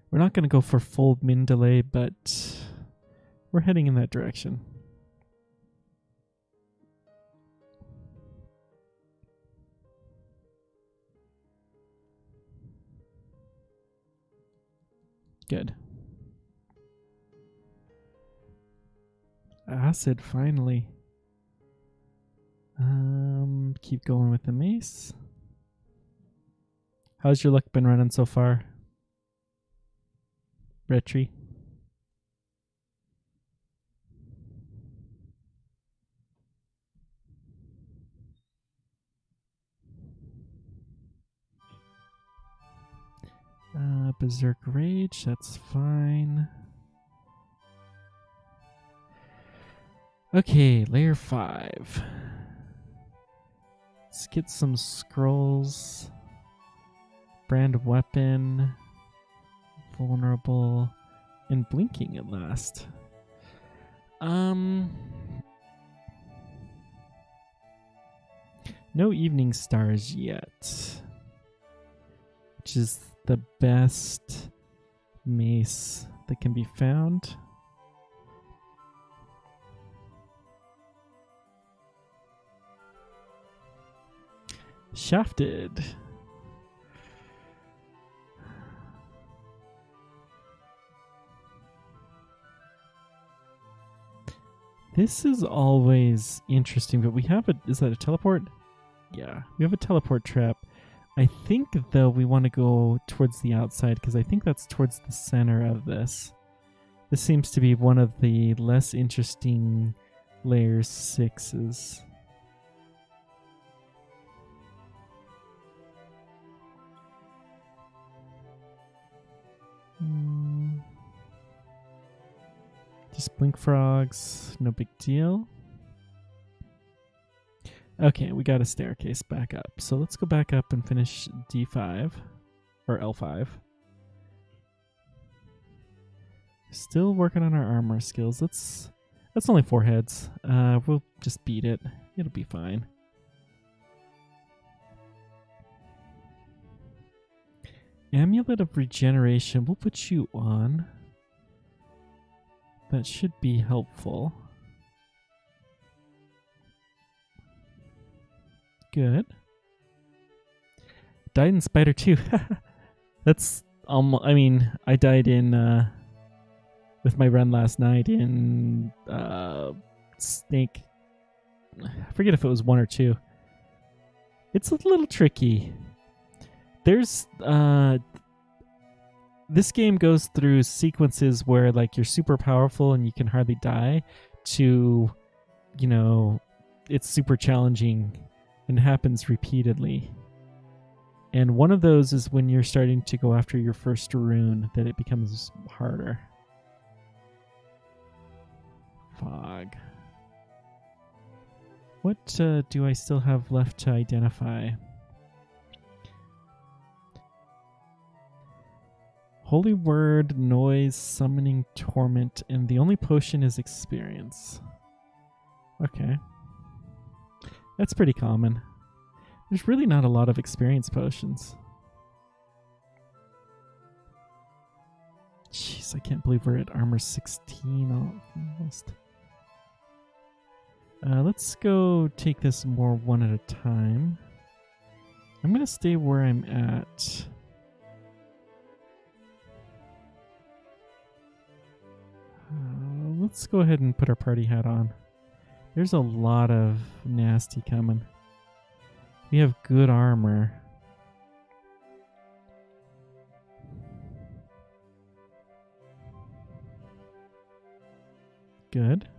We're not going to go for full Mindele, but we're heading in that direction. Good. Acid, finally. Keep going with the mace. How's your luck been running so far? Retri? Berserk Rage, that's fine. Okay, layer 5. Let's get some scrolls. Brand weapon. Vulnerable. And blinking at last. No evening stars yet. Which is the best mace that can be found. Shafted. This is always interesting, but we have a, is that a teleport? Yeah, we have a teleport trap. I think, though, we want to go towards the outside because I think that's towards the center of this. This seems to be one of the less interesting layer 6s. Just blink frogs, no big deal. Okay, we got a staircase back up. So let's go back up and finish D5 or L5. Still working on our armor skills. That's only 4 heads. We'll just beat it. It'll be fine. Amulet of Regeneration. We'll put you on. That should be helpful. Good. Died in Spider 2. That's almost, I mean, I died in with my run last night in Snake. I forget if it was 1 or 2. It's a little tricky. There's this game goes through sequences where like you're super powerful and you can hardly die to, you know, it's super challenging and happens repeatedly. And one of those is when you're starting to go after your first rune that it becomes harder. Fog. What do I still have left to identify? Holy Word, Noise, Summoning, Torment, and the only potion is Experience. Okay. That's pretty common. There's really not a lot of experience potions. Jeez, I can't believe we're at armor 16 almost. Let's go take this more one at a time. I'm going to stay where I'm at. Let's go ahead and put our party hat on. There's a lot of nasty coming. We have good armor. Good.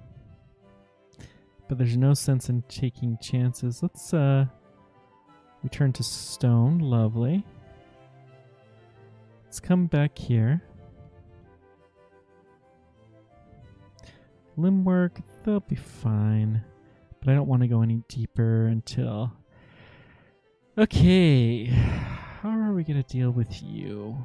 But there's no sense in taking chances. Let's return to stone. Lovely. Let's come back here. limb work, they'll be fine. But I don't want to go any deeper until... Okay, how are we going to deal with you?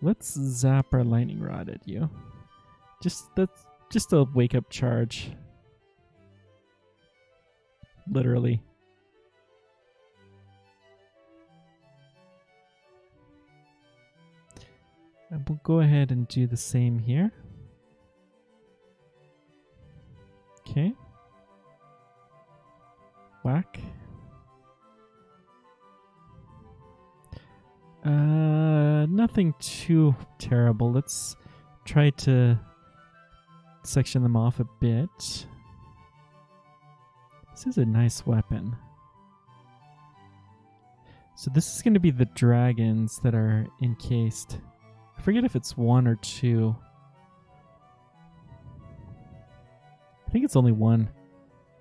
Let's zap our lightning rod at you. That's just a wake up charge. Literally. And we'll go ahead and do the same here. Okay. Whack. Nothing too terrible. Let's try to section them off a bit. This is a nice weapon. So this is going to be the dragons that are encased. I forget if it's 1 or 2. I think it's only 1.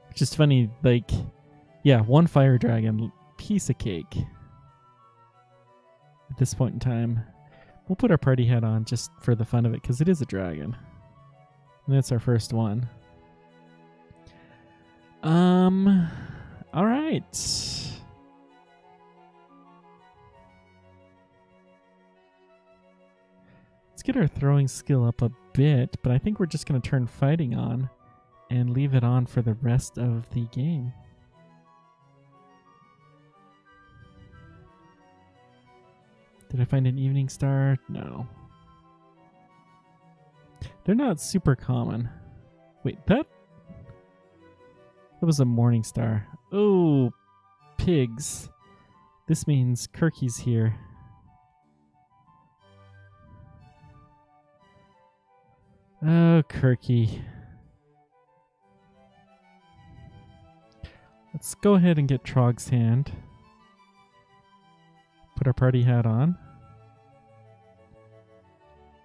Which is funny, like, yeah, 1 fire dragon, piece of cake. At this point in time, we'll put our party hat on just for the fun of it, because it is a dragon. And that's our first one. Alright. Let's get our throwing skill up a bit, but I think we're just going to turn fighting on and leave it on for the rest of the game. Did I find an evening star? No. They're not super common. Wait, that was a morning star. Oh, pigs. This means Kirky's here. Oh, Kirky. Let's go ahead and get Trog's hand. Put our party hat on.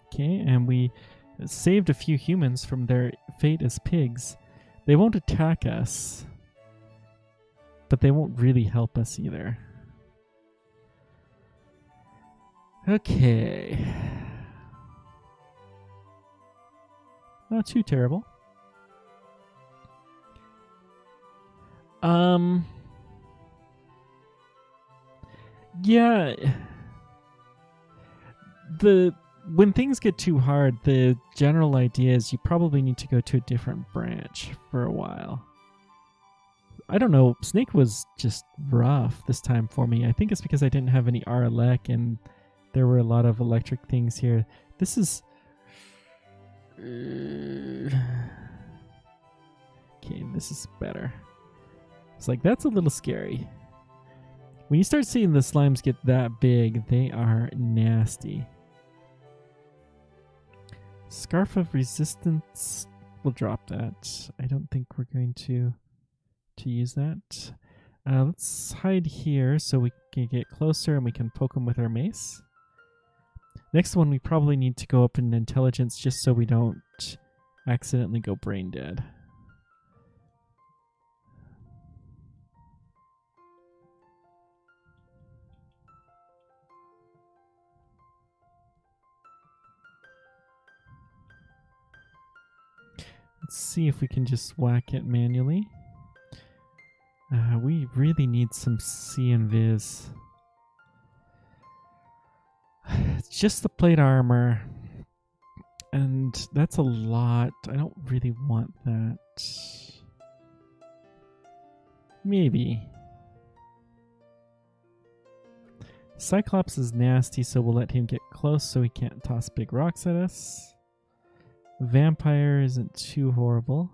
Okay, and we saved a few humans from their fate as pigs. They won't attack us, but they won't really help us either. Okay. Not too terrible. Yeah. When things get too hard, the general idea is you probably need to go to a different branch for a while. I don't know, Snake was just rough this time for me. I think it's because I didn't have any R-Elec and there were a lot of electric things here. This is... Okay, this is better. It's like, that's a little scary. When you start seeing the slimes get that big, they are nasty. Scarf of Resistance, we'll drop that. I don't think we're going to use that. Let's hide here so we can get closer and we can poke them with our mace. Next one, we probably need to go up in intelligence just so we don't accidentally go brain dead. Let's see if we can just whack it manually. We really need some C and Viz. It's just the plate armor. And that's a lot. I don't really want that. Maybe. Cyclops is nasty, so we'll let him get close so he can't toss big rocks at us. Vampire isn't too horrible.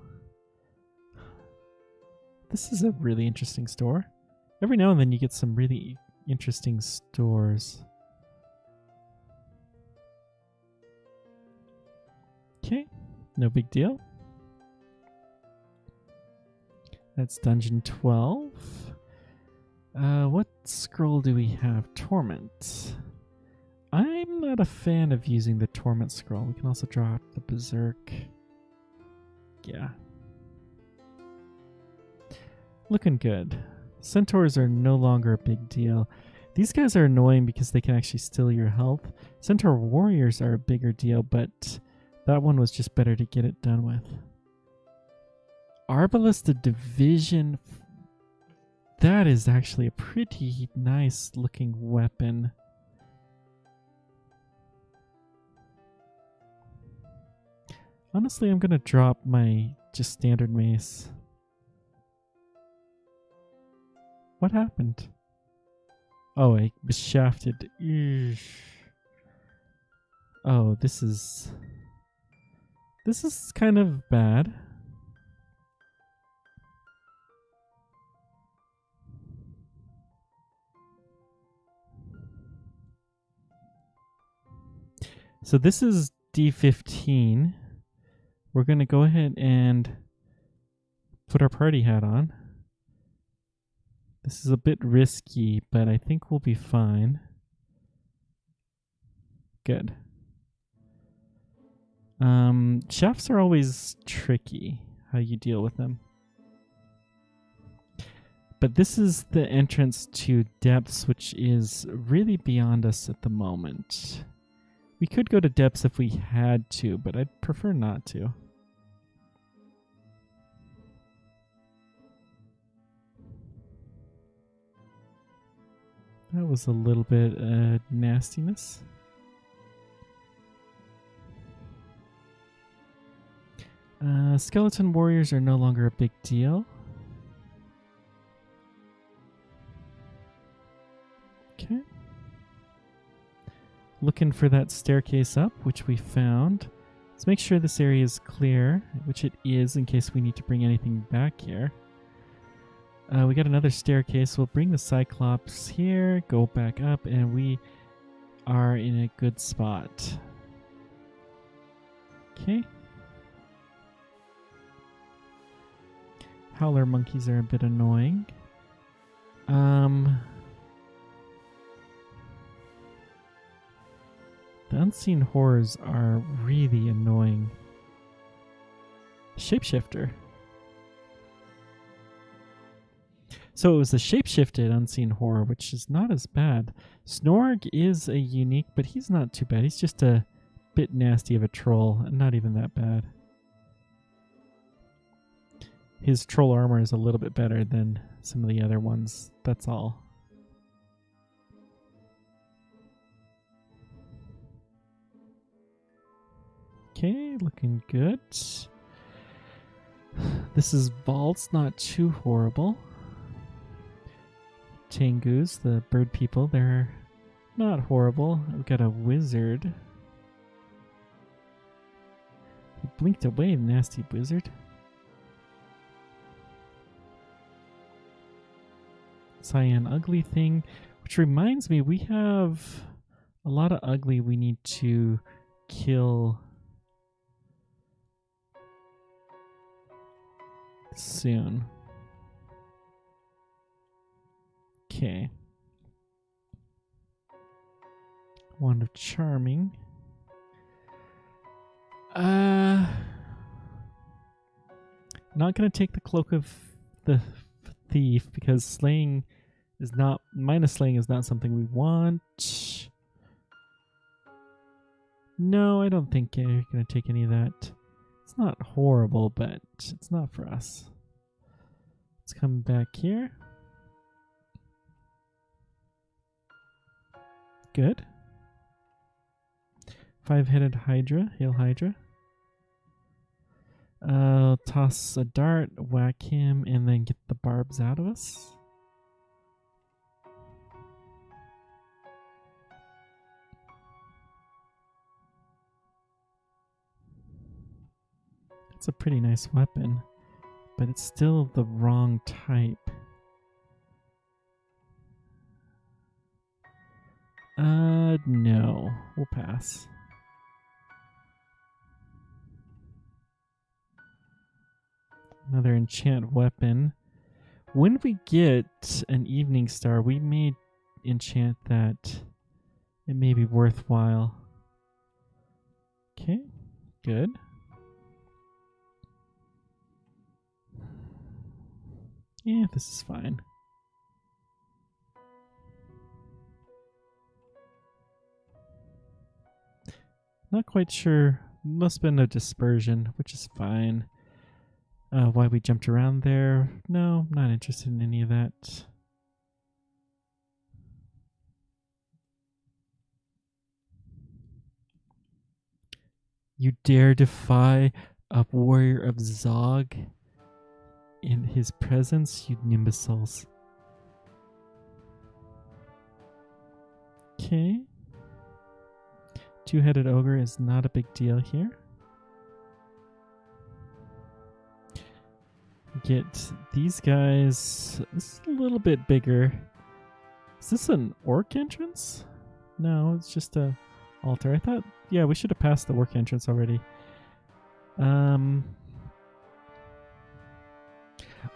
This is a really interesting store. Every now and then you get some really interesting stores. Okay, no big deal. That's Dungeon 12. What scroll do we have? Torment. I'm not a fan of using the Torment scroll. We can also drop the Berserk. Yeah. Looking good. Centaurs are no longer a big deal. These guys are annoying because they can actually steal your health. Centaur warriors are a bigger deal, but that one was just better to get it done with. Arbalest Division. That is actually a pretty nice looking weapon. Honestly, I'm going to drop my just standard mace. What happened? Oh, I was shafted. Oh, this is kind of bad. So this is D15. We're going to go ahead and put our party hat on. This is a bit risky, but I think we'll be fine. Good. Shafts are always tricky, how you deal with them. But this is the entrance to depths, which is really beyond us at the moment. We could go to depths if we had to, but I'd prefer not to. That was a little bit nastiness. Skeleton warriors are no longer a big deal. Okay. Looking for that staircase up, which we found. Let's make sure this area is clear, which it is in case we need to bring anything back here. We got another staircase. We'll bring the Cyclops here, go back up, and we are in a good spot. Okay. Howler monkeys are a bit annoying. The unseen horrors are really annoying. Shapeshifter. So it was the shapeshifted unseen horror, which is not as bad. Snorg is a unique, but he's not too bad. He's just a bit nasty of a troll, and not even that bad. His troll armor is a little bit better than some of the other ones. That's all. Okay, looking good. This is Vault's not too horrible. Tengus, the bird people, they're not horrible. We've got a wizard. He blinked away, nasty wizard. Cyan ugly thing, which reminds me, we have a lot of ugly we need to kill soon. Okay. Wand of Charming. Not gonna take the Cloak of the Thief because slaying is not minus slaying is not something we want. No, I don't think you're gonna take any of that. It's not horrible, but it's not for us. Let's come back here. Good. 5-headed Hydra, Hail Hydra. Toss a dart, whack him, and then get the barbs out of us. It's a pretty nice weapon, but it's still the wrong type. No, we'll pass. Another enchant weapon. When we get an evening star, we may enchant that. It may be worthwhile. Okay, good. Yeah, this is fine. Not quite sure. Must have been a dispersion, which is fine. Why we jumped around there? No, not interested in any of that. You dare defy a warrior of Zog in his presence, you nimbussals. Okay. Two-headed ogre is not a big deal here. Get these guys. This is a little bit bigger. Is this an orc entrance? No, it's just a altar. I thought, yeah, we should have passed the orc entrance already. Oh,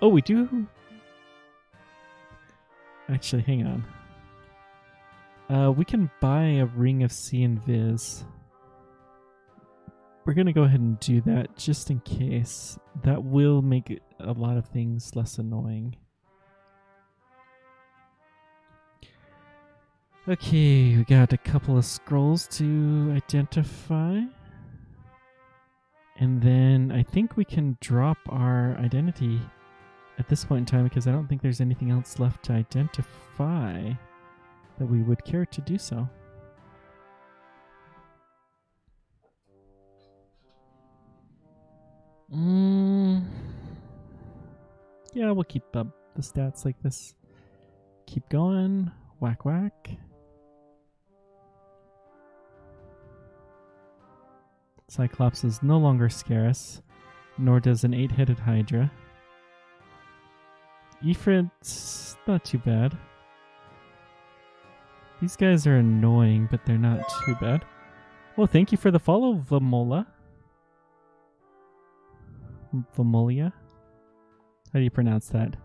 we do. Actually, hang on. We can buy a ring of see and viz. We're going to go ahead and do that just in case. That will make a lot of things less annoying. Okay, we got a couple of scrolls to identify. And then I think we can drop our identity at this point in time because I don't think there's anything else left to identify that we would care to do so. Yeah, we'll keep up the stats like this. Keep going. Whack, whack. Cyclopses no longer scare us, nor does an 8-headed Hydra. Ifrit's not too bad. These guys are annoying, but they're not too bad. Well, thank you for the follow, Vamola. Vamolia? How do you pronounce that?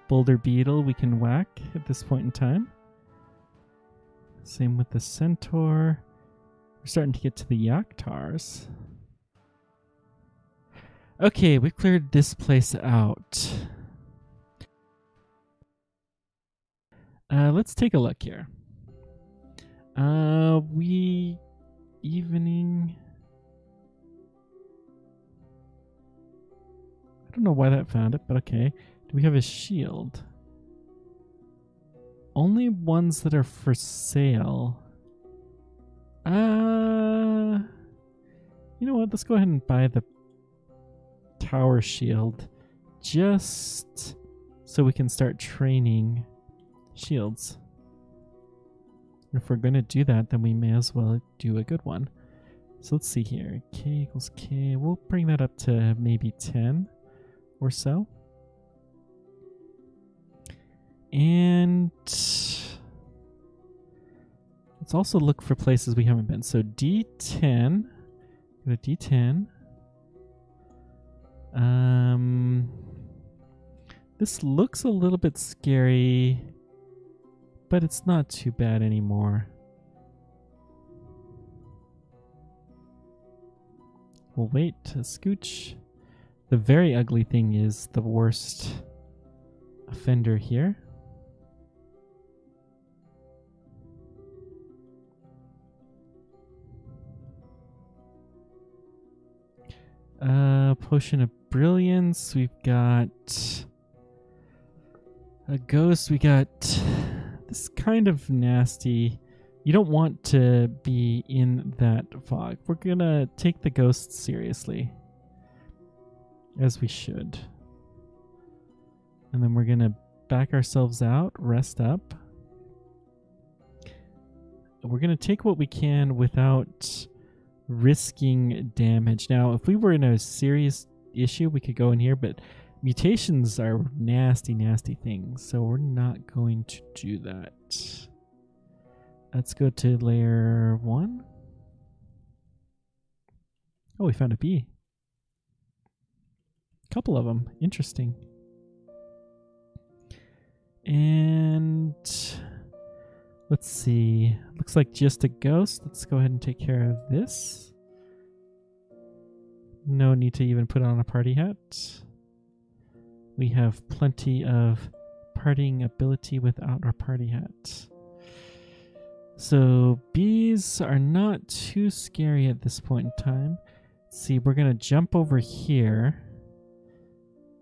Boulder Beetle we can whack at this point in time. Same with the Centaur. We're starting to get to the Yaktars. Okay, we cleared this place out. Let's take a look here. Evening. I don't know why that found it, but okay. Do we have a shield? Only ones that are for sale. You know what? Let's go ahead and buy the tower shield just so we can start training shields. And if we're going to do that, then we may as well do a good one. So let's see here. K equals K. We'll bring that up to maybe 10 or so. And let's also look for places we haven't been. So D10. Go to D10. This looks a little bit scary, but it's not too bad anymore. We'll wait to scooch. The very ugly thing is the worst offender here. Potion of Brilliance. We've got a ghost. We got this kind of nasty. You don't want to be in that fog. We're gonna take the ghosts seriously, as we should. And then we're gonna back ourselves out, rest up. We're gonna take what we can without risking damage. Now, if we were in a serious issue, we could go in here, but mutations are nasty, nasty things, so we're not going to do that. Let's go to layer 1. Oh, we found a bee. Couple of them. Interesting. And let's see. Looks like just a ghost. Let's go ahead and take care of this. No need to even put on a party hat. We have plenty of partying ability without our party hat. So bees are not too scary at this point in time. Let's see, we're going to jump over here.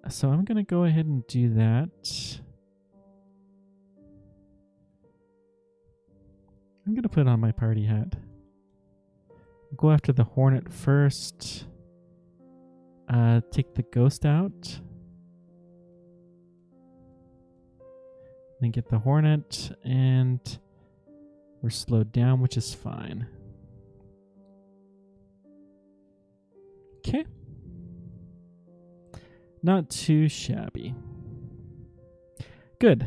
So I'm going to go ahead and do that. I'm going to put on my party hat. Go after the hornet first. Take the ghost out. Then get the hornet, and we're slowed down, which is fine. Okay. Not too shabby. Good.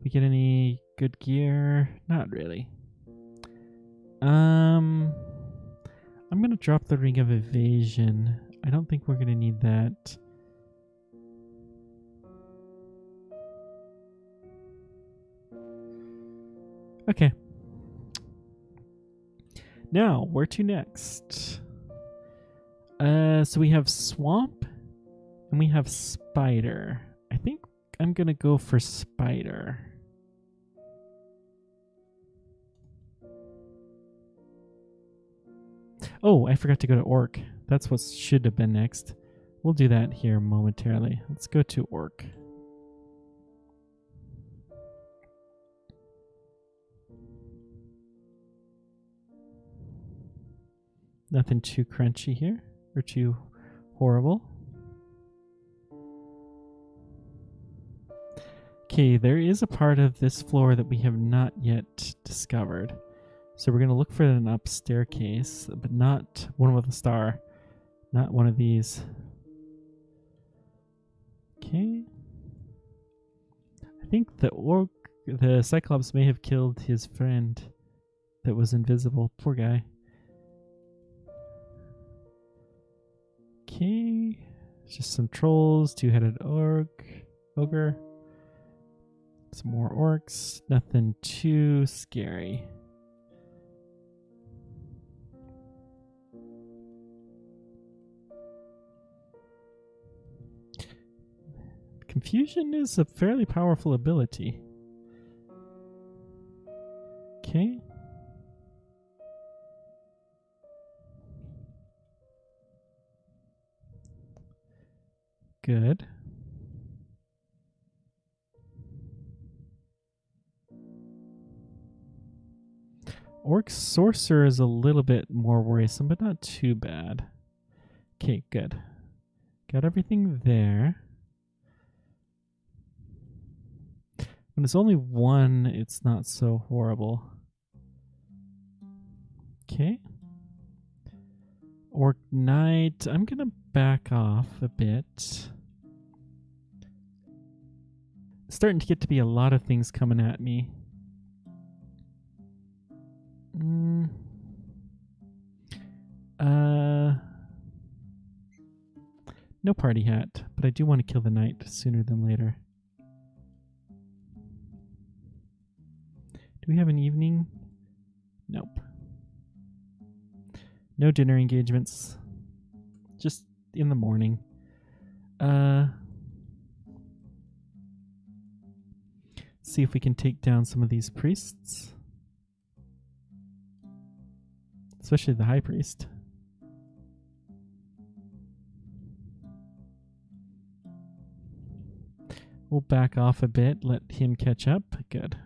We get any good gear? Not really. I'm gonna drop the ring of evasion. I don't think we're gonna need that. Okay. Now, where to next? So we have swamp and we have spider. I think I'm gonna go for spider. Oh, I forgot to go to orc. That's what should have been next. We'll do that here momentarily. Let's go to orc. Nothing too crunchy here or too horrible. Okay, there is a part of this floor that we have not yet discovered. So we're going to look for an up staircase, but not one with a star. Not one of these. Okay. I think the Cyclops may have killed his friend that was invisible. Poor guy. Okay. Just some trolls, two-headed ogre. Some more orcs. Nothing too scary. Confusion is a fairly powerful ability. Okay. Good. Orc Sorcerer is a little bit more worrisome, but not too bad. Okay, good. Got everything there. When it's only one, it's not so horrible. Okay. Orc Knight. I'm going to back off a bit. Starting to get to be a lot of things coming at me. No party hat, but I do want to kill the knight sooner than later. Do we have an evening? Nope. No dinner engagements. Just in the morning. See if we can take down some of these priests. Especially the high priest. We'll back off a bit, let him catch up. Good.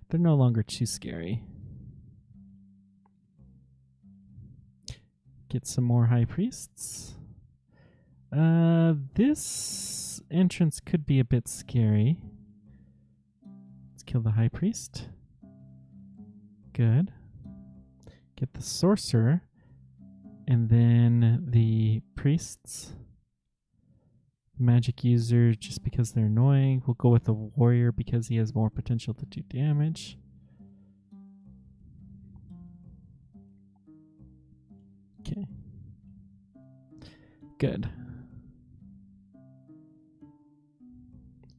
They're no longer too scary. Get some more high priests. This entrance could be a bit scary. Let's kill the high priest. Good. Get the sorcerer. And then the priests. Magic user just because they're annoying. We'll go with the warrior because he has more potential to do damage. Okay. Good.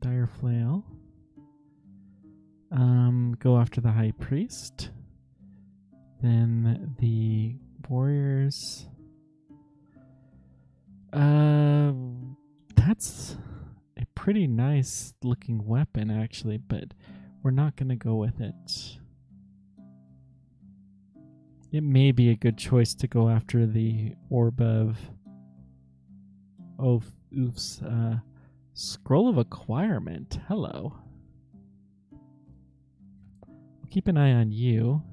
Dire flail. Go after the high priest. Then the warriors. That's a pretty nice looking weapon actually, but we're not going to go with it. It may be a good choice to go after the Orb of Oof's Scroll of Acquirement. Hello. We'll keep an eye on you.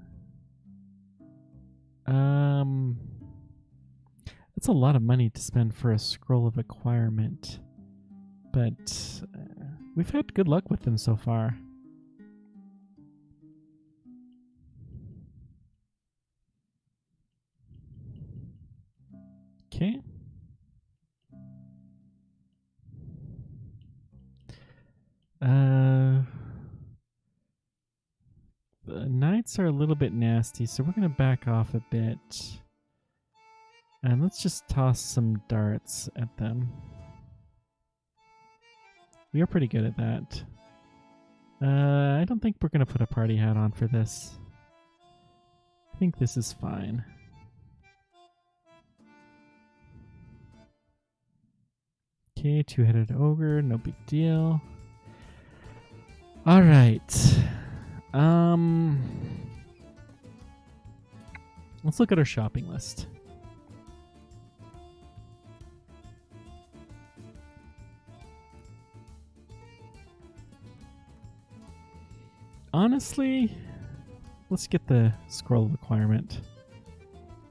That's a lot of money to spend for a Scroll of Acquirement, but we've had good luck with them so far. Okay. The knights are a little bit nasty, so we're going to back off a bit. And let's just toss some darts at them. We are pretty good at that. I don't think we're going to put a party hat on for this. I think this is fine. Okay, two-headed ogre, no big deal. All right. Let's look at our shopping list. Honestly, let's get the Scroll of Acquirement.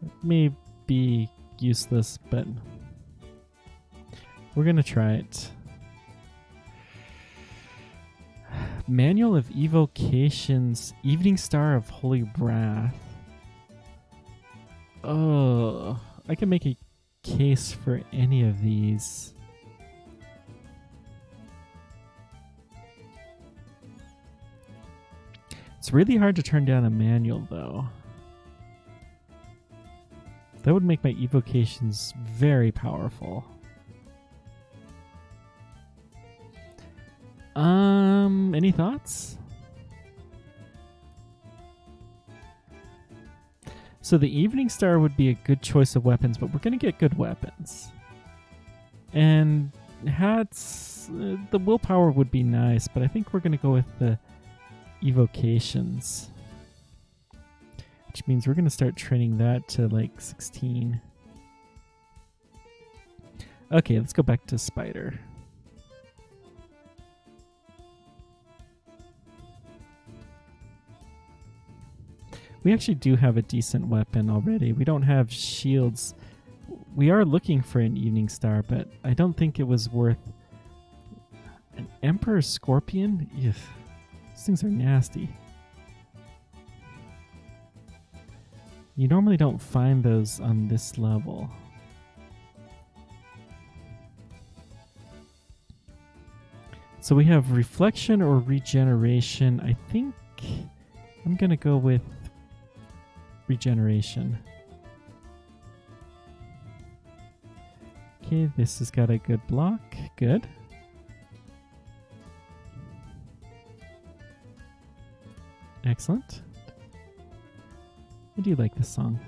It may be useless, but we're going to try it. Manual of Evocations, Evening Star of Holy Wrath. Oh, I can make a case for any of these. It's really hard to turn down a manual, though. That would make my evocations very powerful. Any thoughts? So the Evening Star would be a good choice of weapons, but we're going to get good weapons. And hats, the willpower would be nice, but I think we're going to go with the evocations. Which means we're going to start training that to like 16. Okay, let's go back to Spider. We actually do have a decent weapon already. We don't have shields. We are looking for an Evening Star, but I don't think it was worth an Emperor Scorpion. Ugh, these things are nasty. You normally don't find those on this level. So we have Reflection or Regeneration. I think I'm going to go with Regeneration. Okay, this has got a good block. Good. Excellent. I do like this song.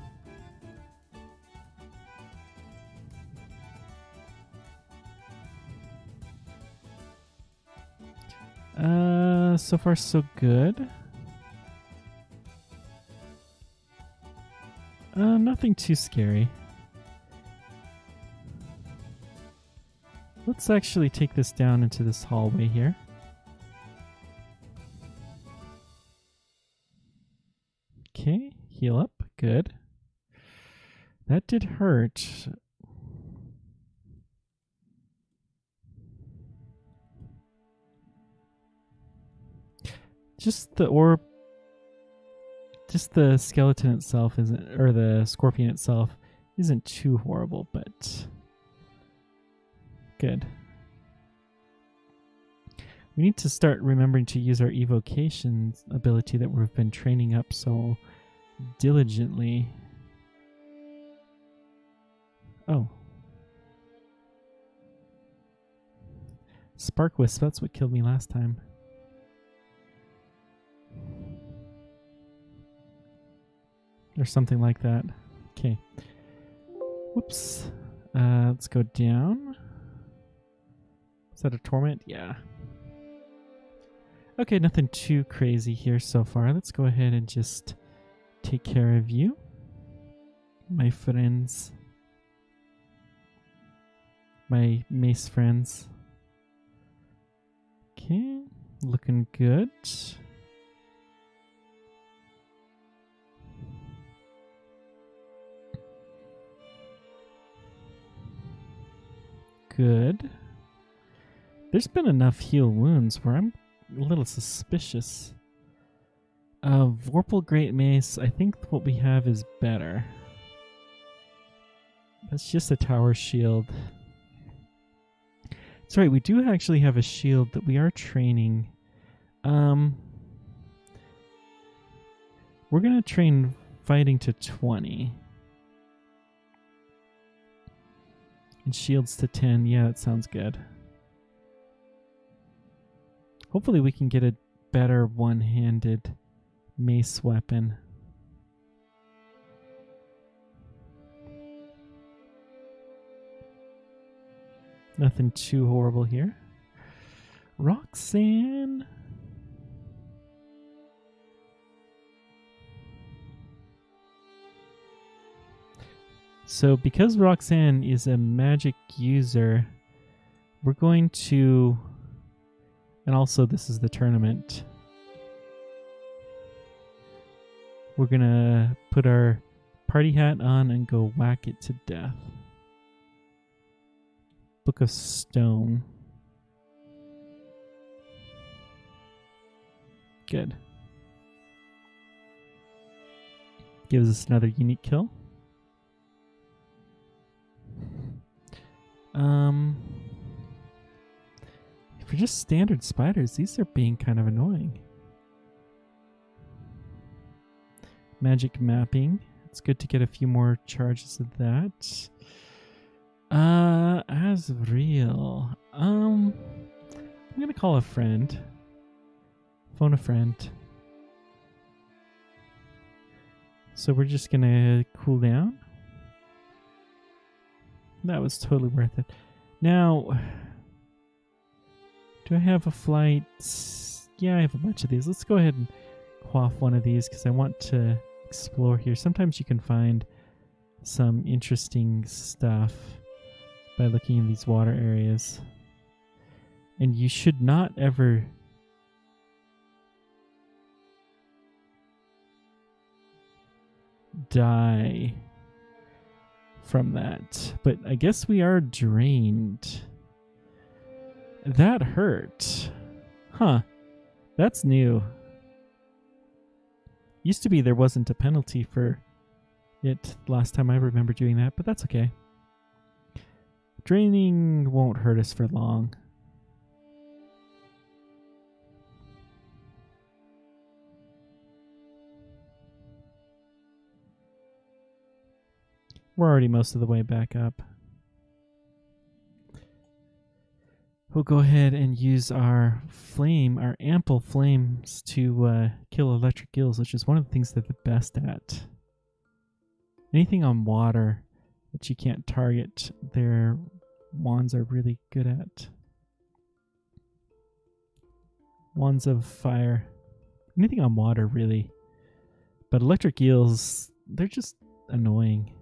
So far so good. Nothing too scary. Let's actually take this down into this hallway here. Okay, heal up. Good. That did hurt. Just the orb. Just the skeleton itself isn't, or the scorpion itself isn't too horrible, but good. We need to start remembering to use our evocation ability that we've been training up so diligently. Oh. Spark Wisp, that's what killed me last time. Or something like that. Okay. Whoops. Let's go down. Is that a torment? Yeah. Okay, nothing too crazy here so far. Let's go ahead and just take care of you, my friends. My mace friends. Okay, looking good. Good. There's been enough heal wounds where I'm a little suspicious. Vorpal Great Mace, I think what we have is better. That's just a tower shield. That's right, we do actually have a shield that we are training. We're going to train fighting to 20. And shields to 10. Yeah, that sounds good. Hopefully we can get a better one-handed mace weapon. Nothing too horrible here. Roxanne. So because Roxanne is a magic user, we're going to, and also this is the tournament, we're going to put our party hat on and go whack it to death. Book of Stone. Good. Gives us another unique kill. For just standard spiders, these are being kind of annoying. Magic mapping. It's good to get a few more charges of that. As real. I'm gonna call a friend. Phone a friend. So we're just gonna cool down. That was totally worth it. Now, do I have a flight? Yeah, I have a bunch of these. Let's go ahead and quaff one of these because I want to explore here. Sometimes you can find some interesting stuff by looking in these water areas. And you should not ever die from that. But I guess we are drained. That hurt. Huh. That's new. Used to be there wasn't a penalty for it last time I remember doing that, but that's okay. Draining won't hurt us for long. We're already most of the way back up. We'll go ahead and use our flame, our ample flames, to kill electric gills, which is one of the things they're the best at. Anything on water that you can't target, their wands are really good at. Wands of fire. Anything on water, really. But electric eels, they're just annoying.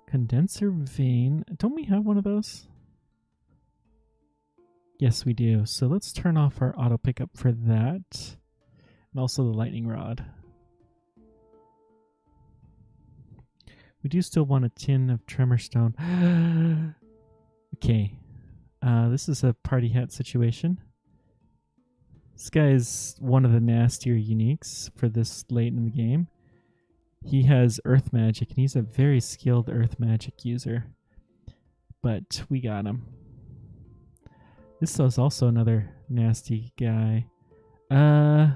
Condenser vein. Don't we have one of those? Yes, we do. So let's turn off our auto pickup for that. And also the lightning rod. We do still want a tin of tremor stone. Okay. This is a party hat situation. This guy is one of the nastier uniques for this late in the game. He has earth magic, and he's a very skilled earth magic user. But we got him. This is also another nasty guy. I'm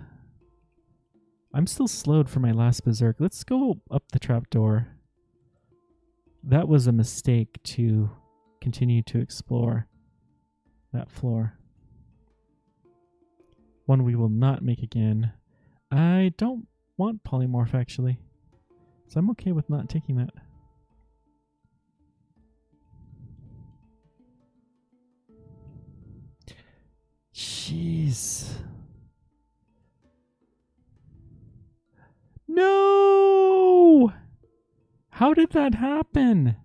still slowed for my last berserk. Let's go up the trapdoor. That was a mistake to continue to explore that floor. One we will not make again. I don't want polymorph, actually. So I'm okay with not taking that. Jeez. No! How did that happen?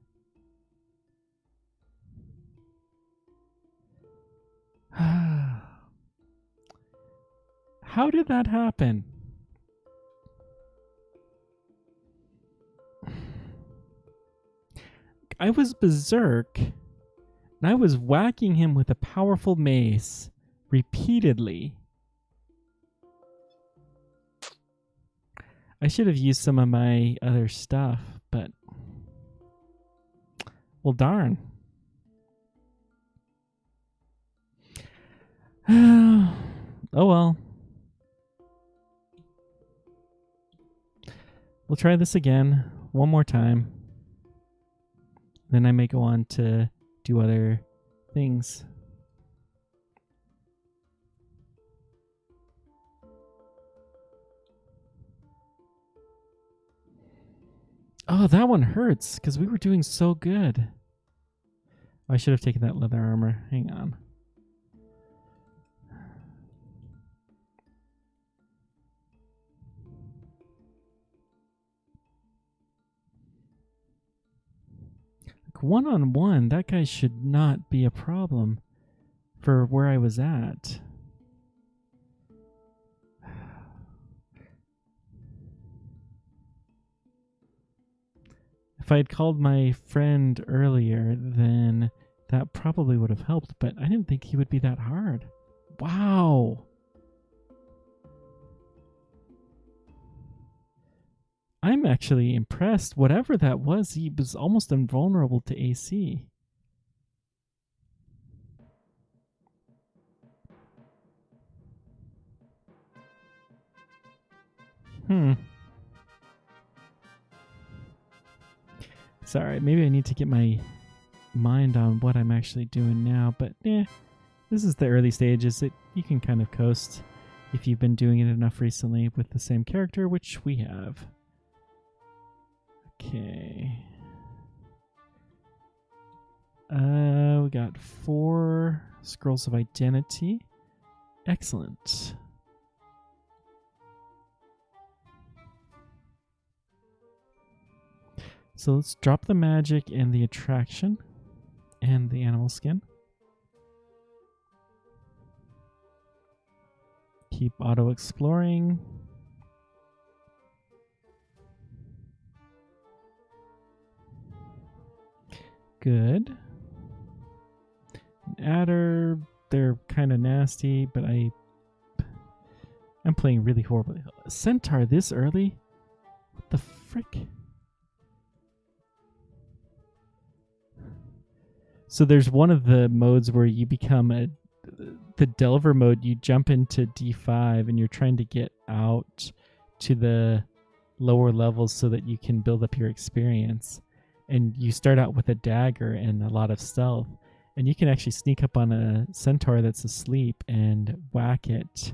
How did that happen? I was berserk, and I was whacking him with a powerful mace repeatedly. I should have used some of my other stuff, but... well, darn. Oh well. We'll try this again one more time. Then I may go on to do other things. Oh, that one hurts because we were doing so good. Oh, I should have taken that leather armor. Hang on. Like one-on-one, that guy should not be a problem for where I was at. If I had called my friend earlier, then that probably would have helped, but I didn't think he would be that hard. Wow. I'm actually impressed. Whatever that was, he was almost invulnerable to AC. Sorry, maybe I need to get my mind on what I'm actually doing now, but this is the early stages. You can kind of coast if you've been doing it enough recently with the same character, which we have. Okay. We got 4 scrolls of identity. Excellent. So let's drop the magic and the attraction and the animal skin. Keep auto exploring. Good. An adder, they're kind of nasty, but I'm playing really horribly. A centaur this early? What the frick? So there's one of the modes where you become the Delver mode, you jump into D5 and you're trying to get out to the lower levels so that you can build up your experience. And you start out with a dagger and a lot of stealth. And you can actually sneak up on a centaur that's asleep and whack it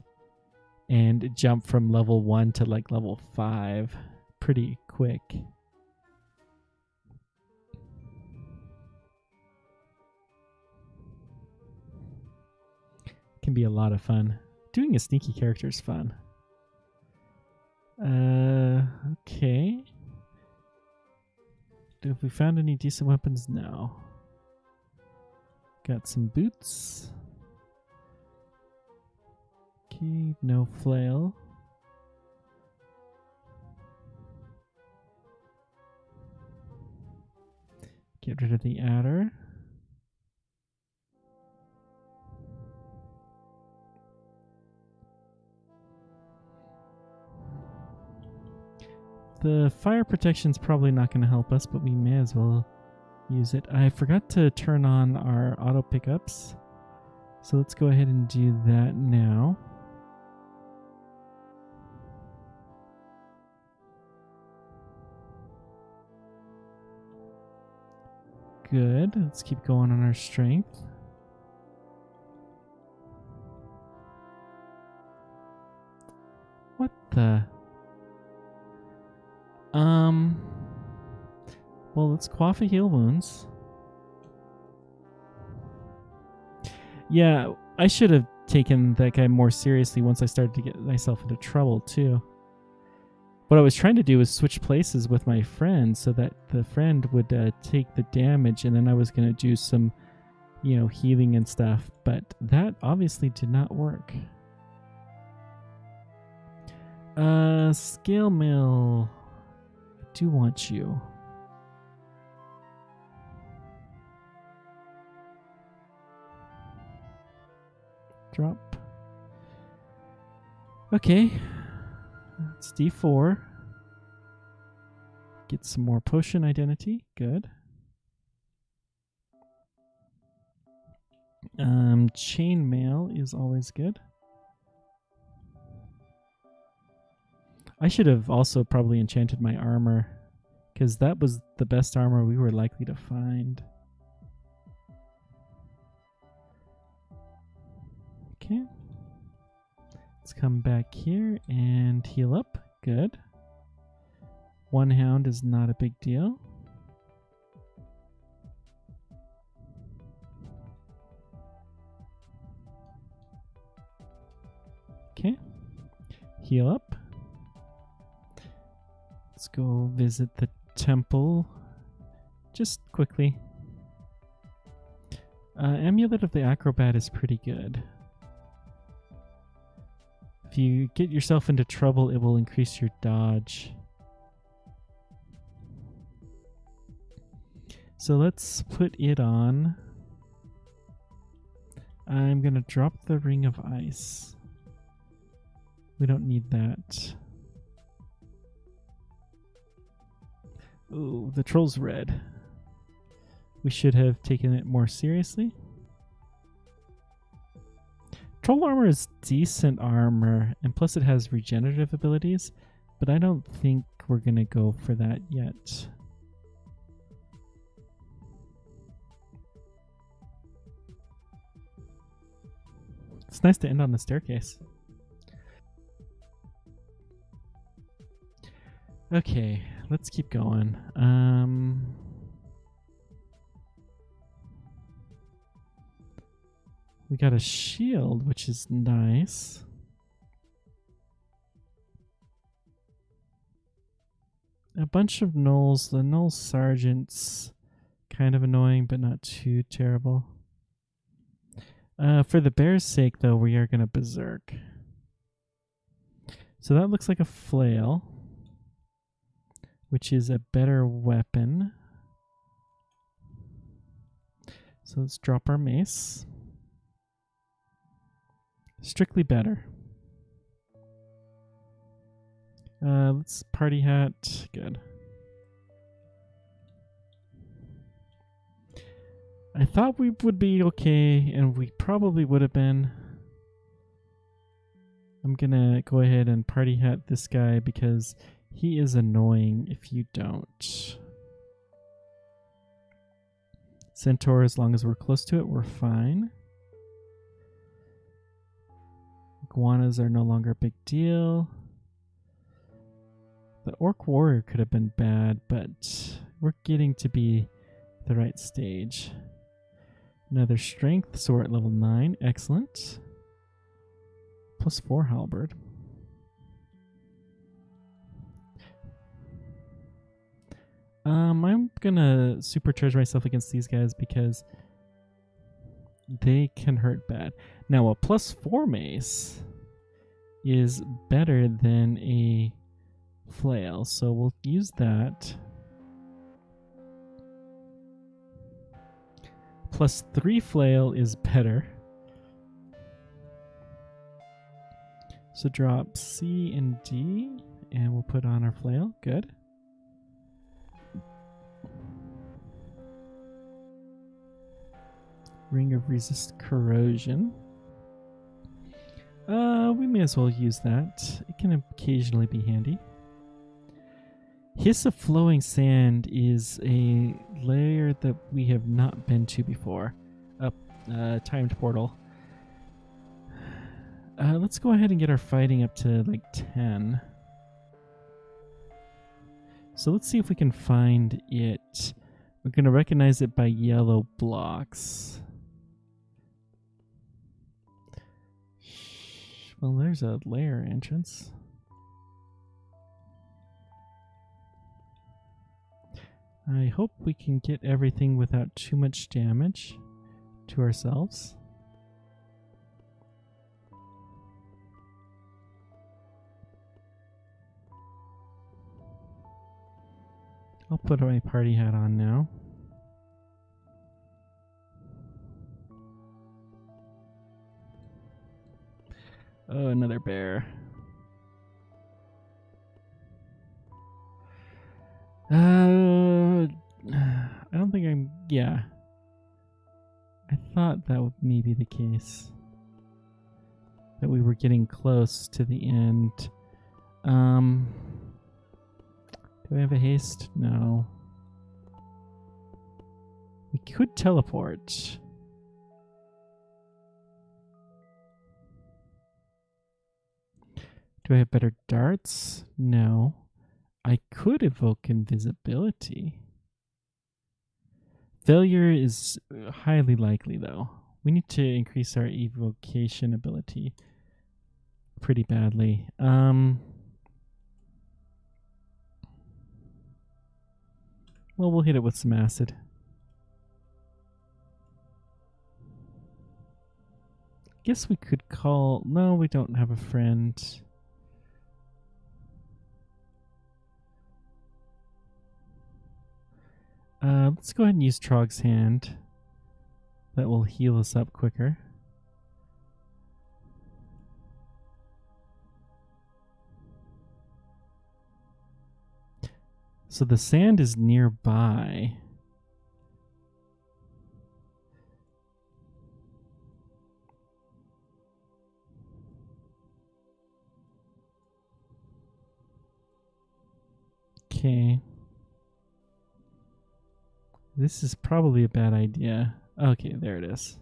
and jump from level 1 to like level 5 pretty quick. Can be a lot of fun. Doing a sneaky character is fun. Okay. Have we found any decent weapons? No. Got some boots. Okay, no flail. Get rid of the adder. The fire protection's probably not going to help us, but we may as well use it. I forgot to turn on our auto pickups, so let's go ahead and do that now. Good. Let's keep going on our strength. What the... Well, let's quaff a heal wounds. Yeah, I should have taken that guy more seriously once I started to get myself into trouble too. What I was trying to do was switch places with my friend so that the friend would take the damage, and then I was going to do some, healing and stuff. But that obviously did not work. Scale mill. I do want you. Drop. Okay. It's D4. Get some more potion identity. Good. Chainmail is always good. I should have also probably enchanted my armor, because that was the best armor we were likely to find. Okay. Let's come back here and heal up. Good. One hound is not a big deal. Okay. Heal up. Let's go visit the temple just quickly. Amulet of the Acrobat is pretty good. If you get yourself into trouble, it will increase your dodge. So let's put it on. I'm going to drop the Ring of Ice. We don't need that. Ooh, the troll's red. We should have taken it more seriously. Troll armor is decent armor, and plus it has regenerative abilities, but I don't think we're going to go for that yet. It's nice to end on the staircase. Okay, let's keep going. We got a shield, which is nice. A bunch of gnolls. The gnoll sergeant's kind of annoying, but not too terrible. For the bear's sake, though, we are going to berserk. So that looks like a flail, which is a better weapon. So let's drop our mace. Strictly better. Let's party hat. Good. I thought we would be okay, and we probably would have been. I'm gonna go ahead and party hat this guy because he is annoying if you don't. Centaur, as long as we're close to it, we're fine. Iguanas are no longer a big deal. The Orc Warrior could have been bad, but we're getting to be the right stage. Another strength, so we're at level 9. Excellent. +4 halberd. I'm gonna supercharge myself against these guys because they can hurt bad. Now a +4 mace is better than a flail, so we'll use that. +3 flail is better. So drop C and D, and we'll put on our flail. Good. Ring of Resist Corrosion. We may as well use that. It can occasionally be handy. Hiss of Flowing Sand is a layer that we have not been to before. Timed portal. Let's go ahead and get our fighting up to like 10. So let's see if we can find it. We're going to recognize it by yellow blocks. Well, there's a lair entrance. I hope we can get everything without too much damage to ourselves. I'll put my party hat on now. Oh, another bear. I don't think I'm... Yeah. I thought that would maybe be the case. That we were getting close to the end. Do I have a haste? No. We could teleport. Do I have better darts? No. I could evoke invisibility. Failure is highly likely, though. We need to increase our evocation ability pretty badly. Well, we'll hit it with some acid. Guess we could call... No, we don't have a friend. Let's go ahead and use Trog's Hand. That will heal us up quicker. So the sand is nearby. Okay. This is probably a bad idea. Okay, there it is.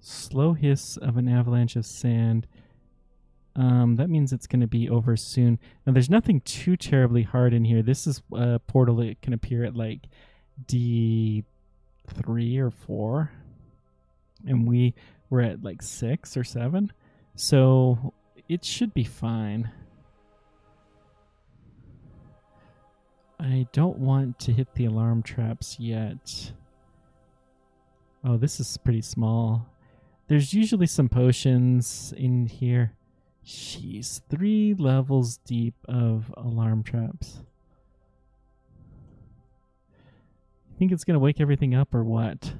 Slow hiss of an avalanche of sand. That means it's going to be over soon. Now, there's nothing too terribly hard in here. This is a portal that can appear at like D3 or 4. And we were at like 6 or 7. So it should be fine. I don't want to hit the alarm traps yet. Oh, this is pretty small. There's usually some potions in here. Jeez, 3 levels deep of alarm traps. Think it's going to wake everything up or what?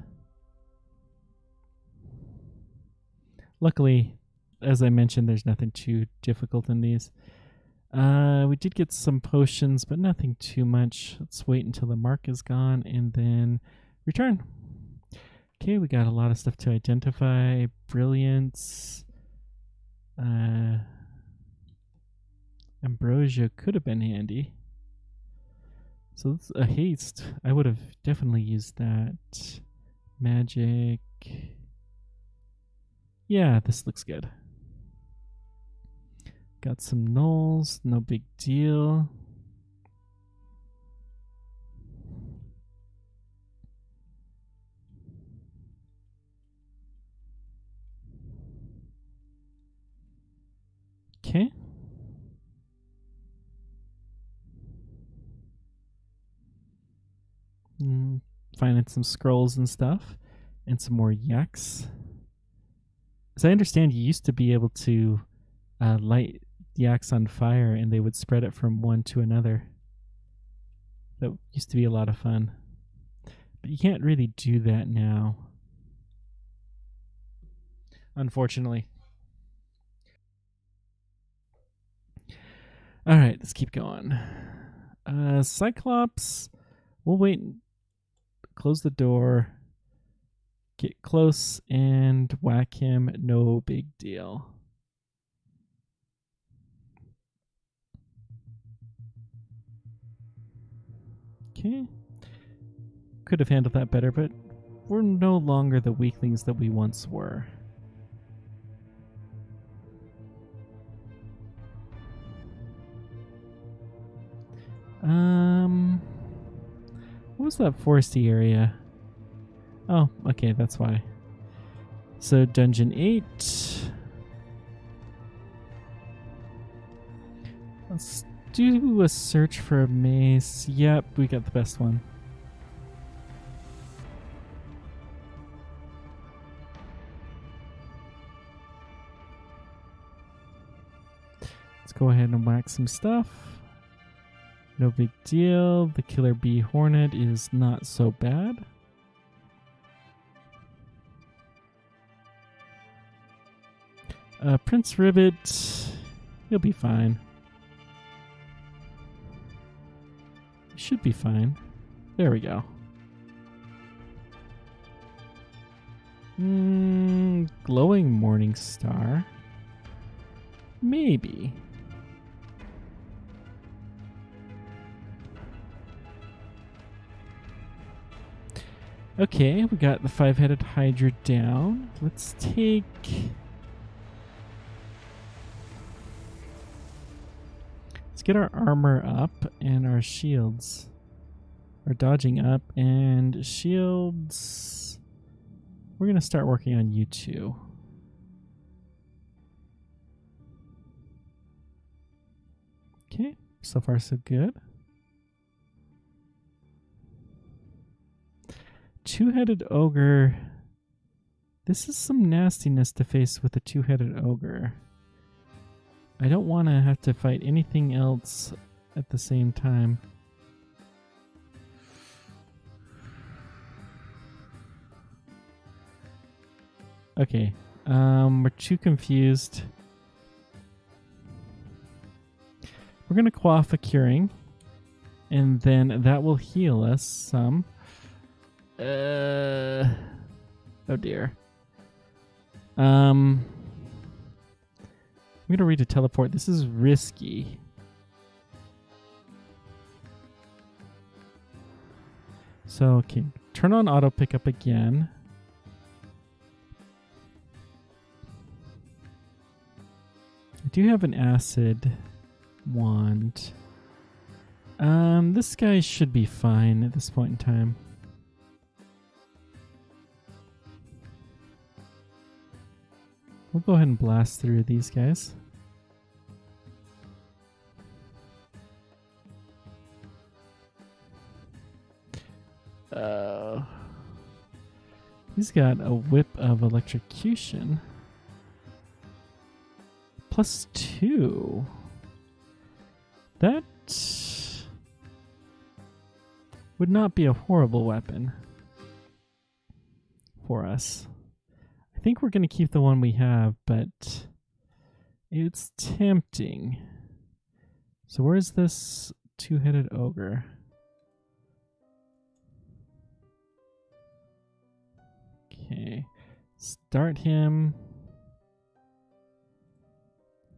Luckily, as I mentioned, there's nothing too difficult in these. We did get some potions, but nothing too much. Let's wait until the mark is gone and then return. Okay, we got a lot of stuff to identify. Brilliance. Ambrosia could have been handy. So that's a haste. I would have definitely used that. Magic. Yeah, this looks good. Got some nulls, no big deal. Okay. Finding some scrolls and stuff, and some more yaks. As I understand, you used to be able to light yaks on fire and they would spread it from one to another. That used to be a lot of fun. But you can't really do that now, unfortunately. Alright, let's keep going. Cyclops, we'll wait and close the door, get close and whack him, no big deal. Okay. Could have handled that better, but we're no longer the weaklings that we once were. What was that foresty area? Oh, okay, that's why. So dungeon 8. Let's do a search for a mace. Yep, we got the best one. Let's go ahead and whack some stuff. No big deal. The killer bee hornet is not so bad. Prince Ribbit, he'll be fine. Should be fine. There we go. Glowing morning star. Maybe. Okay, we got the 5-headed hydra down. Let's take... Let's get our armor up and our shields. Our dodging up and shields. We're going to start working on you two. Okay, so far so good. Two-headed ogre. This is some nastiness to face with a two-headed ogre. I don't want to have to fight anything else at the same time. Okay, we're too confused. We're going to quaff a curing, and then that will heal us some. Oh dear. I'm gonna read a teleport. This is risky. So, okay, turn on auto pickup again. I do have an acid wand. This guy should be fine at this point in time. We'll go ahead and blast through these guys. He's got a whip of electrocution. +2. That would not be a horrible weapon for us. I think we're going to keep the one we have, but it's tempting. So where's this two-headed ogre? Okay, start him.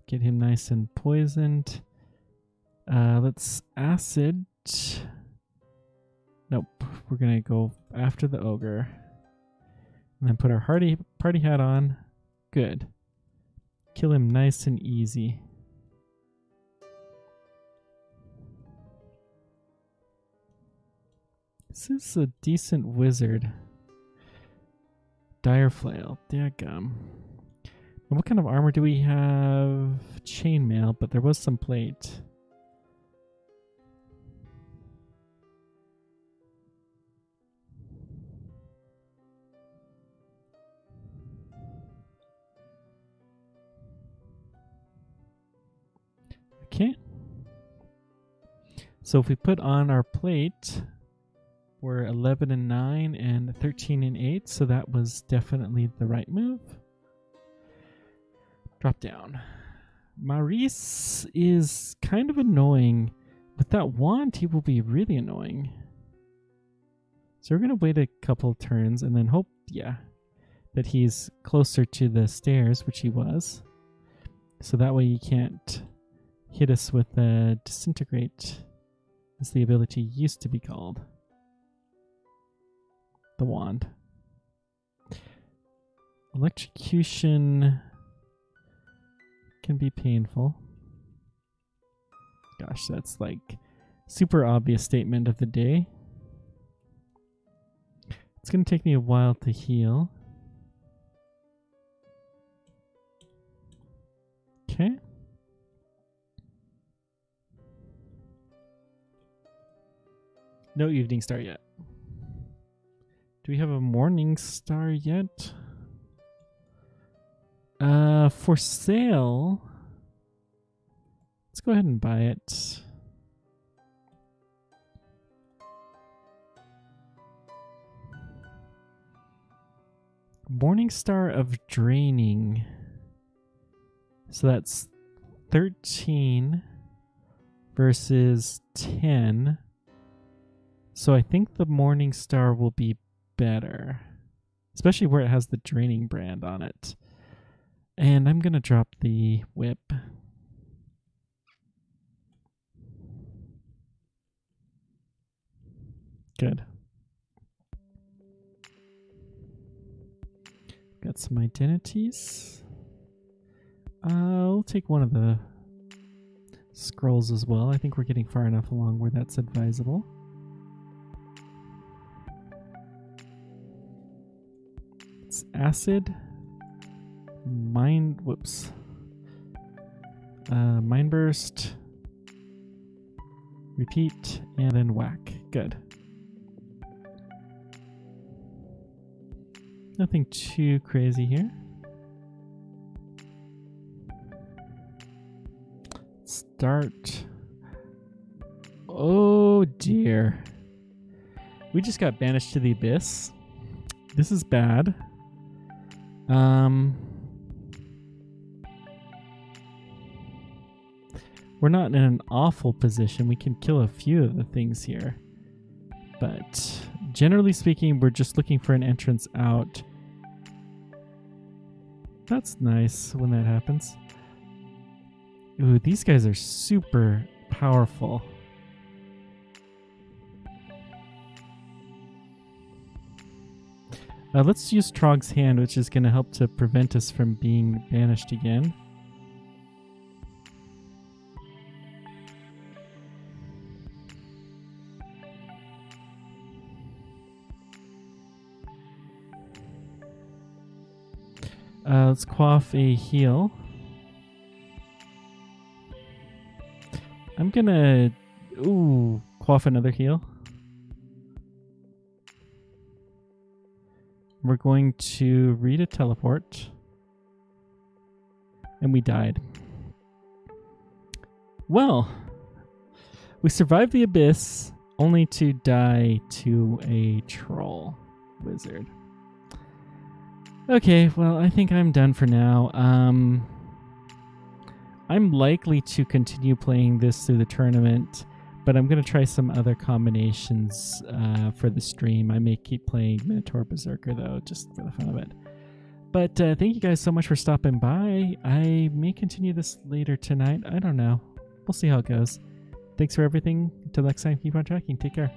Get him nice and poisoned. Let's acid. Nope, we're going to go after the ogre. And then put our party hat on. Good. Kill him nice and easy. This is a decent wizard. Dire flail. Daggum. And what kind of armor do we have? Chainmail, but there was some plate. Okay. So if we put on our plate, we're 11 and 9 and 13 and 8, so that was definitely the right move. Drop down. Maurice is kind of annoying. With that wand, he will be really annoying. So we're going to wait a couple turns and then hope, that he's closer to the stairs, which he was. So that way he can't hit us with a disintegrate, as the ability used to be called. The wand. Electrocution can be painful. Gosh, that's like super obvious statement of the day. It's going to take me a while to heal. Okay. No evening star yet. Do we have a morning star yet? For sale. Let's go ahead and buy it. Morning star of draining. So that's 13 versus 10. So I think the morning star will be better, especially where it has the draining brand on it. And I'm going to drop the whip. Good. Got some identities. I'll take one of the scrolls as well. I think we're getting far enough along where that's advisable. It's acid. Mind burst. Repeat and then whack. Good. Nothing too crazy here. Start. Oh dear. We just got banished to the abyss. This is bad. We're not in an awful position. We can kill a few of the things here. But generally speaking, we're just looking for an entrance out. That's nice when that happens. Ooh, these guys are super powerful. Let's use Trog's Hand, which is going to help to prevent us from being banished again. Let's quaff a heal. I'm gonna quaff another heal. We're going to read a teleport. And we died. Well, we survived the abyss only to die to a troll wizard. Okay, well, I think I'm done for now. I'm likely to continue playing this through the tournament, but I'm going to try some other combinations for the stream. I may keep playing Minotaur Beserker, though, just for the fun of it. But thank you guys so much for stopping by. I may continue this later tonight. I don't know. We'll see how it goes. Thanks for everything. Until next time, keep on tracking. Take care.